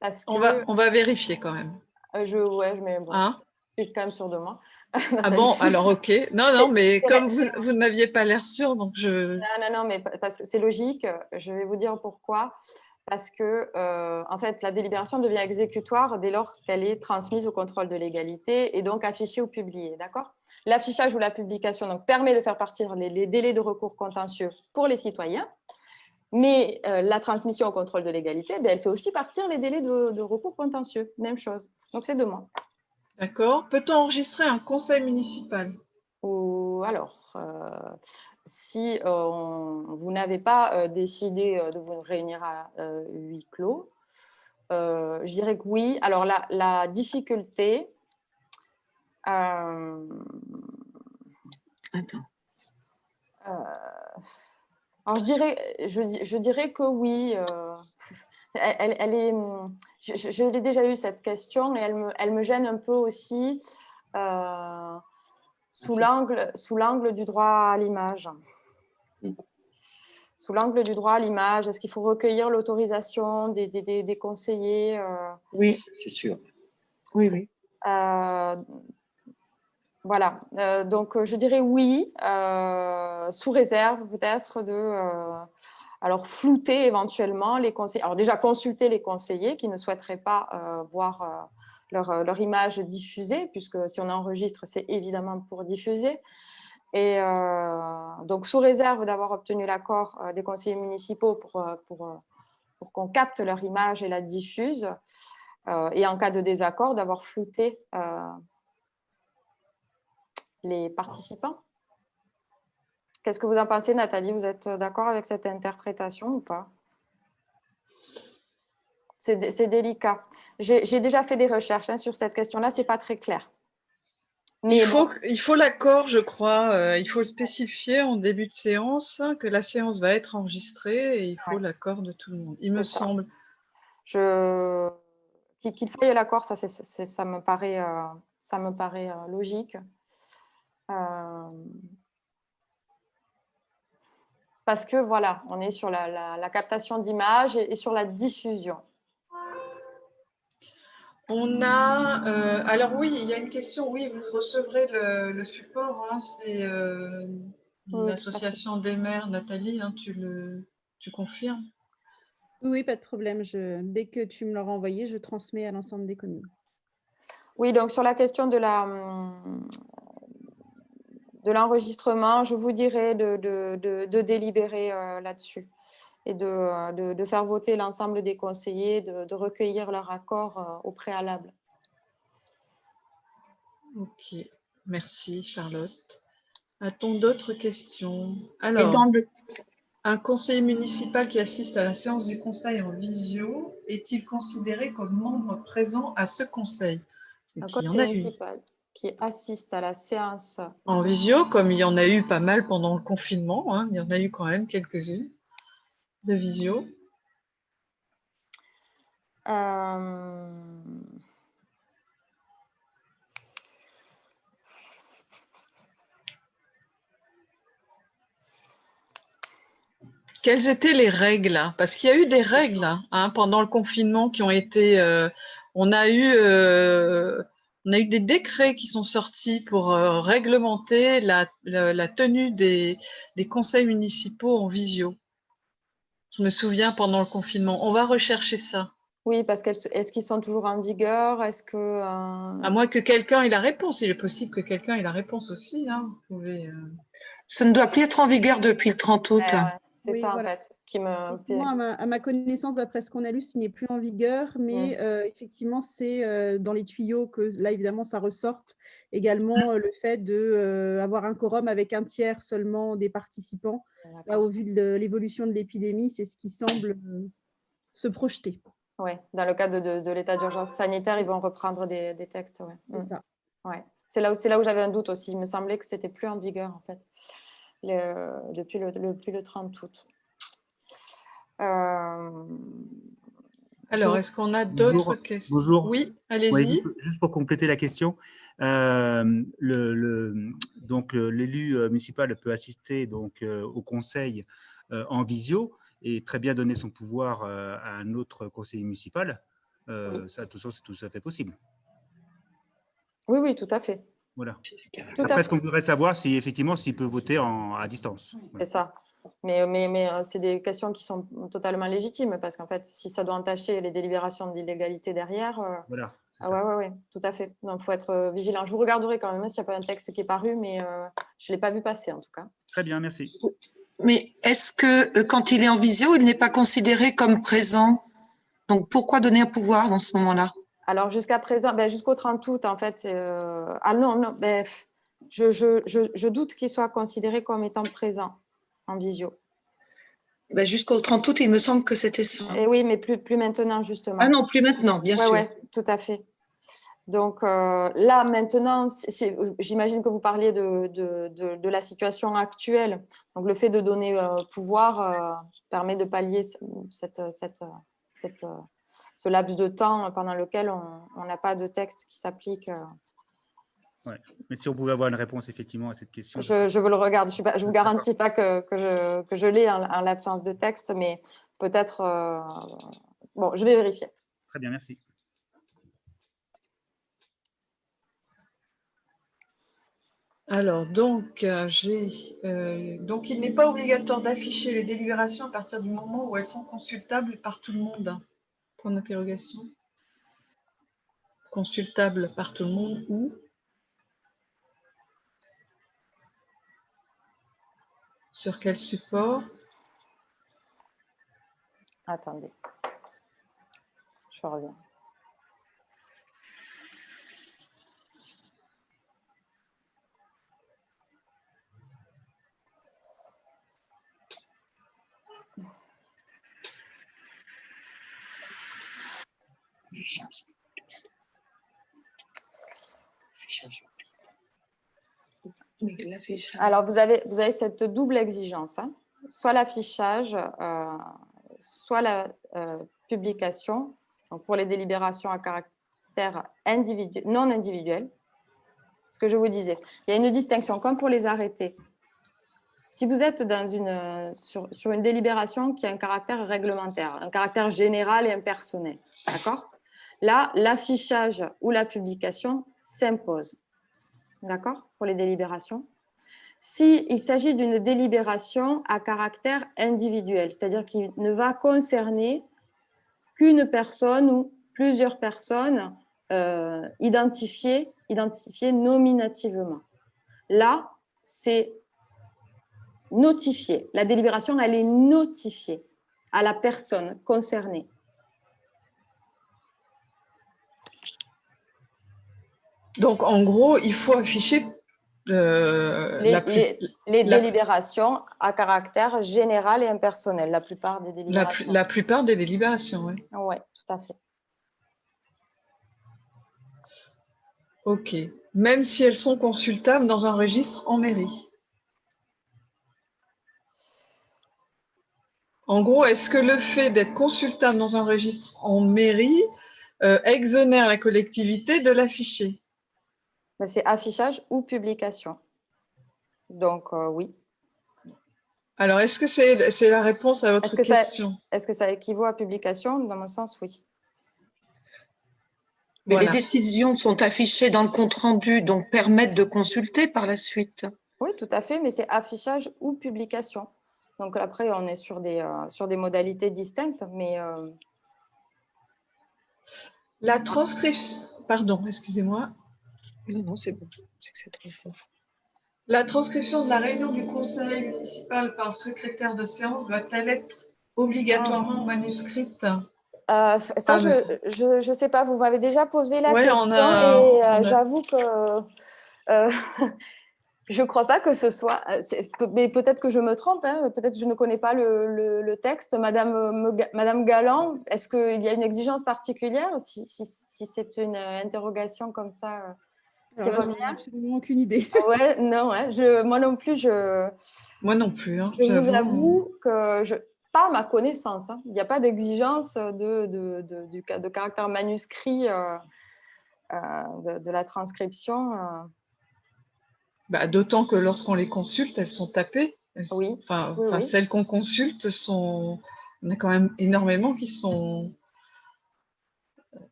Parce que, on va vérifier quand même. je mets bon. Hein? Je suis quand même sur 2 mois. Ah bon, alors ok. Non, mais C'est- comme vous n'aviez pas l'air sûr, donc je… Non, mais parce que c'est logique. Je vais vous dire pourquoi. Parce que, en fait, la délibération devient exécutoire dès lors qu'elle est transmise au contrôle de légalité et donc affichée ou publiée. D'accord ? L'affichage ou la publication donc, permet de faire partir les délais de recours contentieux pour les citoyens, mais la transmission au contrôle de légalité, elle fait aussi partir les délais de recours contentieux. Même chose. Donc, c'est 2 mois. D'accord. Peut-on enregistrer un conseil municipal? Ou alors, si vous n'avez pas décidé de vous réunir à huis clos, je dirais que oui. Alors, la difficulté… Attends. alors, je dirais que oui. Elle est… Je l'ai déjà eu, cette question, et elle me gêne un peu aussi sous l'angle du droit à l'image. Sous l'angle du droit à l'image, est-ce qu'il faut recueillir l'autorisation des conseillers Oui, c'est sûr. Oui. Voilà, donc je dirais oui, sous réserve peut-être de alors flouter éventuellement les conseillers. Alors déjà consulter les conseillers qui ne souhaiteraient pas voir leur image diffusée, puisque si on enregistre, c'est évidemment pour diffuser. Et donc sous réserve d'avoir obtenu l'accord des conseillers municipaux pour qu'on capte leur image et la diffuse, et en cas de désaccord, d'avoir flouté les participants. Qu'est-ce que vous en pensez, Nathalie? Vous êtes d'accord avec cette interprétation ou pas? C'est délicat. J'ai déjà fait des recherches sur cette question-là, ce n'est pas très clair. Mais il faut l'accord, je crois. Il faut le spécifier en début de séance, que la séance va être enregistrée et il faut l'accord de tout le monde, il me semble. Qu'il faille l'accord, ça me paraît logique. Parce que voilà, on est sur la captation d'images et sur la diffusion. On a… alors oui, il y a une question. Oui, vous recevrez le support. Hein, c'est l'association des maires. Nathalie, hein, tu confirmes? Oui, pas de problème. Dès que tu me l'auras envoyé, je transmets à l'ensemble des communes. Oui, donc sur la question de l'enregistrement, je vous dirais de délibérer là-dessus et de faire voter l'ensemble des conseillers, de recueillir leur accord au préalable. Ok, merci Charlotte. A-t-on d'autres questions? Alors, un conseiller municipal qui assiste à la séance du conseil en visio est-il considéré comme membre présent à ce conseil? Un conseiller municipal qui assiste à la séance en visio, comme il y en a eu pas mal pendant le confinement, hein, il y en a eu quand même quelques-unes de visio. Quelles étaient les règles? Parce qu'il y a eu des règles hein, pendant le confinement qui ont été… on a eu des décrets qui sont sortis pour réglementer la tenue des conseils municipaux en visio. Je me souviens pendant le confinement. On va rechercher ça. Oui, parce est-ce qu'ils sont toujours en vigueur? Est-ce que… À moins que quelqu'un ait la réponse. Il est possible que quelqu'un ait la réponse aussi. Hein. Vous pouvez, Ça ne doit plus être en vigueur depuis le 30 août. C'est ça, voilà. En fait, qui me… À ma connaissance, d'après ce qu'on a lu, ce n'est plus en vigueur, mais effectivement, c'est dans les tuyaux que, là, évidemment, ça ressorte également le fait d'avoir un quorum avec un tiers seulement des participants. Là, au vu de l'évolution de l'épidémie, c'est ce qui semble se projeter. Oui, dans le cadre de l'état d'urgence sanitaire, ils vont reprendre des textes. Ouais. C'est ça. Ouais. C'est là où j'avais un doute aussi. Il me semblait que ce n'était plus en vigueur, en fait, depuis le 30 août. Alors, est-ce qu'on a d'autres questions? Bonjour. Oui, allez-y. Juste pour compléter la question, donc l'élu municipal peut assister donc au conseil en visio et très bien donner son pouvoir à un autre conseiller municipal. Ça, de toute façon, c'est tout à fait possible. Oui, tout à fait. Voilà. Tout à Après, fait. ce qu'on voudrait savoir, c'est effectivement s'il peut voter à distance. C'est ça. Mais c'est des questions qui sont totalement légitimes parce qu'en fait, si ça doit entacher les délibérations d'illégalité derrière, Voilà. ouais, tout à fait. Donc, il faut être vigilant. Je vous regarderai quand même s'il n'y a pas un texte qui est paru, mais je ne l'ai pas vu passer en tout cas. Très bien, merci. Mais est-ce que quand il est en visio, il n'est pas considéré comme présent? Donc, pourquoi donner un pouvoir dans ce moment-là? Alors, jusqu'à présent, jusqu'au 30 août, en fait, ah non, je doute qu'il soit considéré comme étant présent en visio. Jusqu'au 30 août, il me semble que c'était ça. Et oui, mais plus maintenant, justement. Ah non, plus maintenant, bien sûr. Oui, tout à fait. Donc là, maintenant, j'imagine que vous parliez de la situation actuelle. Donc, le fait de donner pouvoir permet de pallier ce laps de temps pendant lequel on n'a pas de texte qui s'applique. Ouais. Mais si on pouvait avoir une réponse effectivement à cette question. Je vous le regarde. Je ne vous garantis pas que je l'ai en l'absence de texte, mais peut-être… bon, je vais vérifier. Très bien, merci. Alors, donc, donc il n'est pas obligatoire d'afficher les délibérations à partir du moment où elles sont consultables par tout le monde. Point d'interrogation. Consultables par tout le monde où? Sur quel support? Attendez. Je reviens. Alors, vous avez cette double exigence, hein. Soit l'affichage, soit la publication, donc pour les délibérations à caractère non individuel. Ce que je vous disais, il y a une distinction, comme pour les arrêtés. Si vous êtes sur une délibération qui a un caractère réglementaire, un caractère général et impersonnel, d'accord? Là, l'affichage ou la publication s'impose, d'accord, pour les délibérations. S'il s'agit d'une délibération à caractère individuel, c'est-à-dire qui ne va concerner qu'une personne ou plusieurs personnes identifiées nominativement. Là, c'est notifié. La délibération, elle est notifiée à la personne concernée. Donc, en gros, il faut afficher les délibérations à caractère général et impersonnel, la plupart des délibérations. La plupart des délibérations, oui. Oui, tout à fait. OK. Même si elles sont consultables dans un registre en mairie. En gros, est-ce que le fait d'être consultable dans un registre en mairie exonère la collectivité de l'afficher? C'est affichage ou publication. Donc, oui. Alors, est-ce que c'est la réponse à votre question? Est-ce que ça équivaut à publication? Dans mon sens, oui. Mais voilà. Les décisions sont affichées dans le compte-rendu, donc permettent de consulter par la suite. Oui, tout à fait, mais c'est affichage ou publication. Donc après, on est sur des modalités distinctes, mais… La transcription… Pardon, excusez-moi. Non, c'est bon. C'est trop fort. La transcription de la réunion du conseil municipal par le secrétaire de séance doit-elle être obligatoirement manuscrite? Ça, je ne sais pas. Vous m'avez déjà posé la question et j'avoue que je ne crois pas que ce soit… Mais peut-être que je me trompe. Hein, peut-être que je ne connais pas le texte. Madame Galland, est-ce qu'il y a une exigence particulière si c'est une interrogation comme ça? Alors là, je n'ai absolument aucune idée. Ouais, non, ouais, moi non plus. Moi non plus. Hein, je vous avoue que pas à ma connaissance. Hein, il n'y a pas d'exigence de caractère manuscrit de la transcription. D'autant que lorsqu'on les consulte, elles sont tapées. Oui. Oui. Celles qu'on consulte on a quand même énormément qui sont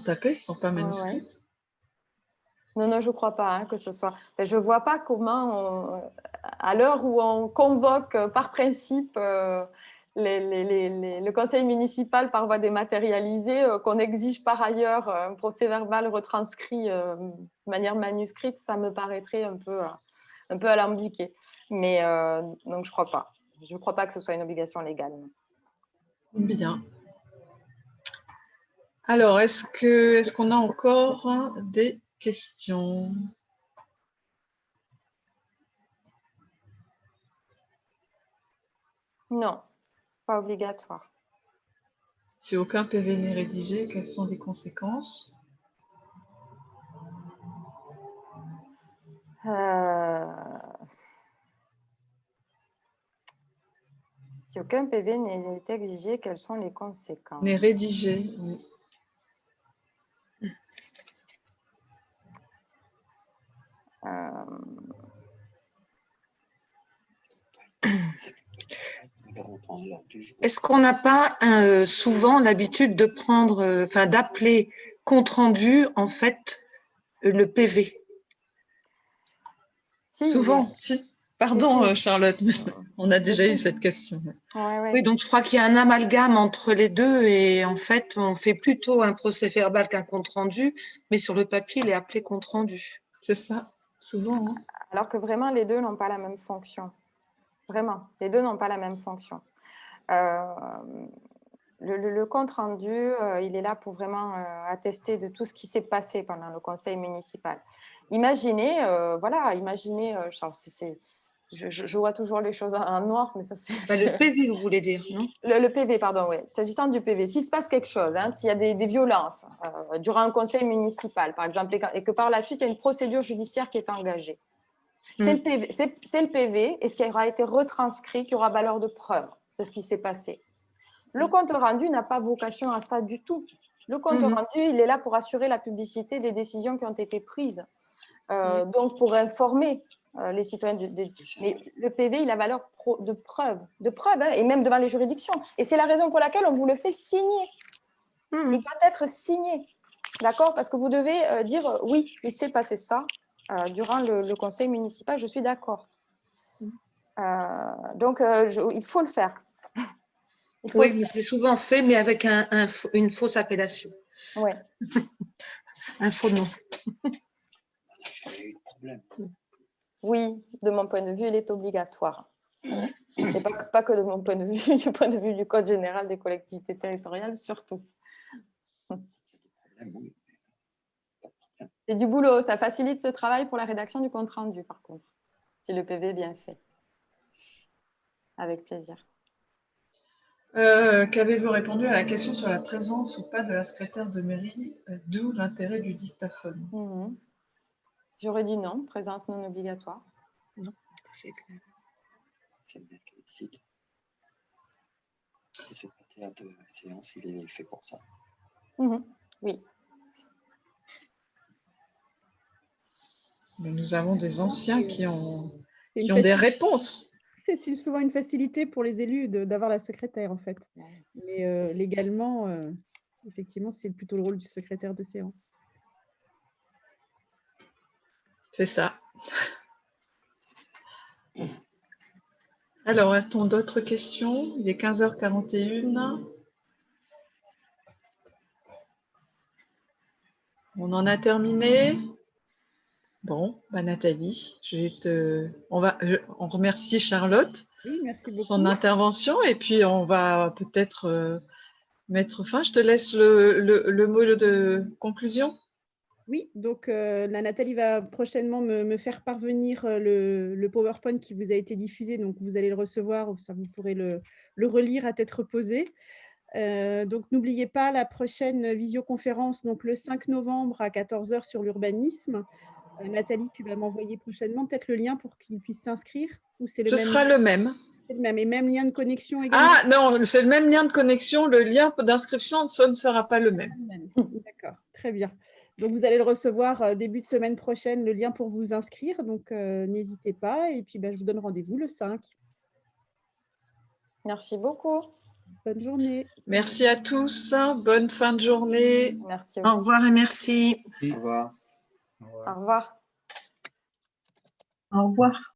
tapées, qui ne sont pas manuscrites. Non, je ne crois pas que ce soit. Je ne vois pas comment, à l'heure où on convoque par principe le conseil municipal par voie dématérialisée, qu'on exige par ailleurs un procès-verbal retranscrit de manière manuscrite, ça me paraîtrait un peu alambiqué. Mais donc, je ne crois pas. Je ne crois pas que ce soit une obligation légale. Bien. Alors, est-ce qu'on a encore des questions? Non, pas obligatoire. Si aucun PV n'est rédigé, quelles sont les conséquences? Si aucun PV n'est exigé, quelles sont les conséquences? N'est rédigé, oui. Est-ce qu'on n'a pas souvent l'habitude de prendre, d'appeler compte rendu, en fait, le PV? Si, Souvent, si. Pardon, Si. Charlotte, mais on a déjà eu cette question. Ouais. Oui, donc je crois qu'il y a un amalgame entre les deux et en fait, on fait plutôt un procès-verbal qu'un compte rendu, mais sur le papier, il est appelé compte rendu. C'est ça, souvent. Hein. Alors que vraiment, les deux n'ont pas la même fonction. Vraiment, les deux n'ont pas la même fonction. Le compte rendu, il est là pour vraiment attester de tout ce qui s'est passé pendant le conseil municipal. Imaginez, je vois toujours les choses en noir, mais ça c'est… Le PV, vous voulez dire, non? Le PV, pardon, oui. S'agissant du PV, s'il se passe quelque chose, s'il y a des violences durant un conseil municipal, par exemple, et que par la suite, il y a une procédure judiciaire qui est engagée, c'est le PV et ce qui aura été retranscrit qui aura valeur de preuve de ce qui s'est passé. Le compte rendu n'a pas vocation à ça du tout. Le compte rendu, il est là pour assurer la publicité des décisions qui ont été prises. Donc, pour informer les citoyens. Mais le PV, il a valeur de preuve, et même devant les juridictions. Et c'est la raison pour laquelle on vous le fait signer. Il doit être signé. D'accord? Parce que vous devez dire oui, il s'est passé ça durant le conseil municipal, je suis d'accord. Donc, il faut le faire. Oui, mais c'est souvent fait, mais avec une fausse appellation. Oui. Un faux nom. Oui, de mon point de vue, il est obligatoire. Et pas que de mon point de vue, du point de vue du Code général des collectivités territoriales, surtout. C'est du boulot, ça facilite le travail pour la rédaction du compte rendu, par contre, si le PV est bien fait. Avec plaisir. Qu'avez-vous répondu à la question sur la présence ou pas de la secrétaire de mairie, d'où l'intérêt du dictaphone? J'aurais dit non, présence non obligatoire. Non, c'est clair. C'est le maire qui décide. Le secrétaire de séance, il est fait pour ça. Oui. Mais nous avons des anciens qui ont des réponses. C'est souvent une facilité pour les élus d'avoir la secrétaire, en fait. Mais légalement, effectivement, c'est plutôt le rôle du secrétaire de séance. C'est ça. Alors, a-t-on d'autres questions? Il est 15h41. On en a terminé. Bon, Nathalie, on remercie Charlotte pour son intervention et puis on va peut-être mettre fin. Je te laisse le mot de conclusion. Oui, donc la Nathalie va prochainement me faire parvenir le PowerPoint qui vous a été diffusé, donc vous allez le recevoir, ça vous pourrez le relire à tête reposée. Donc n'oubliez pas la prochaine visioconférence, donc le 5 novembre à 14h sur l'urbanisme. Nathalie, tu vas m'envoyer prochainement peut-être le lien pour qu'il puisse s'inscrire, ou c'est le même? Ce sera le même. C'est le même, et même lien de connexion également? Ah non, c'est le même lien de connexion, le lien d'inscription, ça ne sera pas le même. D'accord, très bien. Donc, vous allez le recevoir début de semaine prochaine, le lien pour vous inscrire. Donc, n'hésitez pas. Et puis, je vous donne rendez-vous le 5. Merci beaucoup. Bonne journée. Merci à tous. Bonne fin de journée. Merci aussi. Au revoir et merci. Au revoir. Au revoir. Au revoir. Au revoir.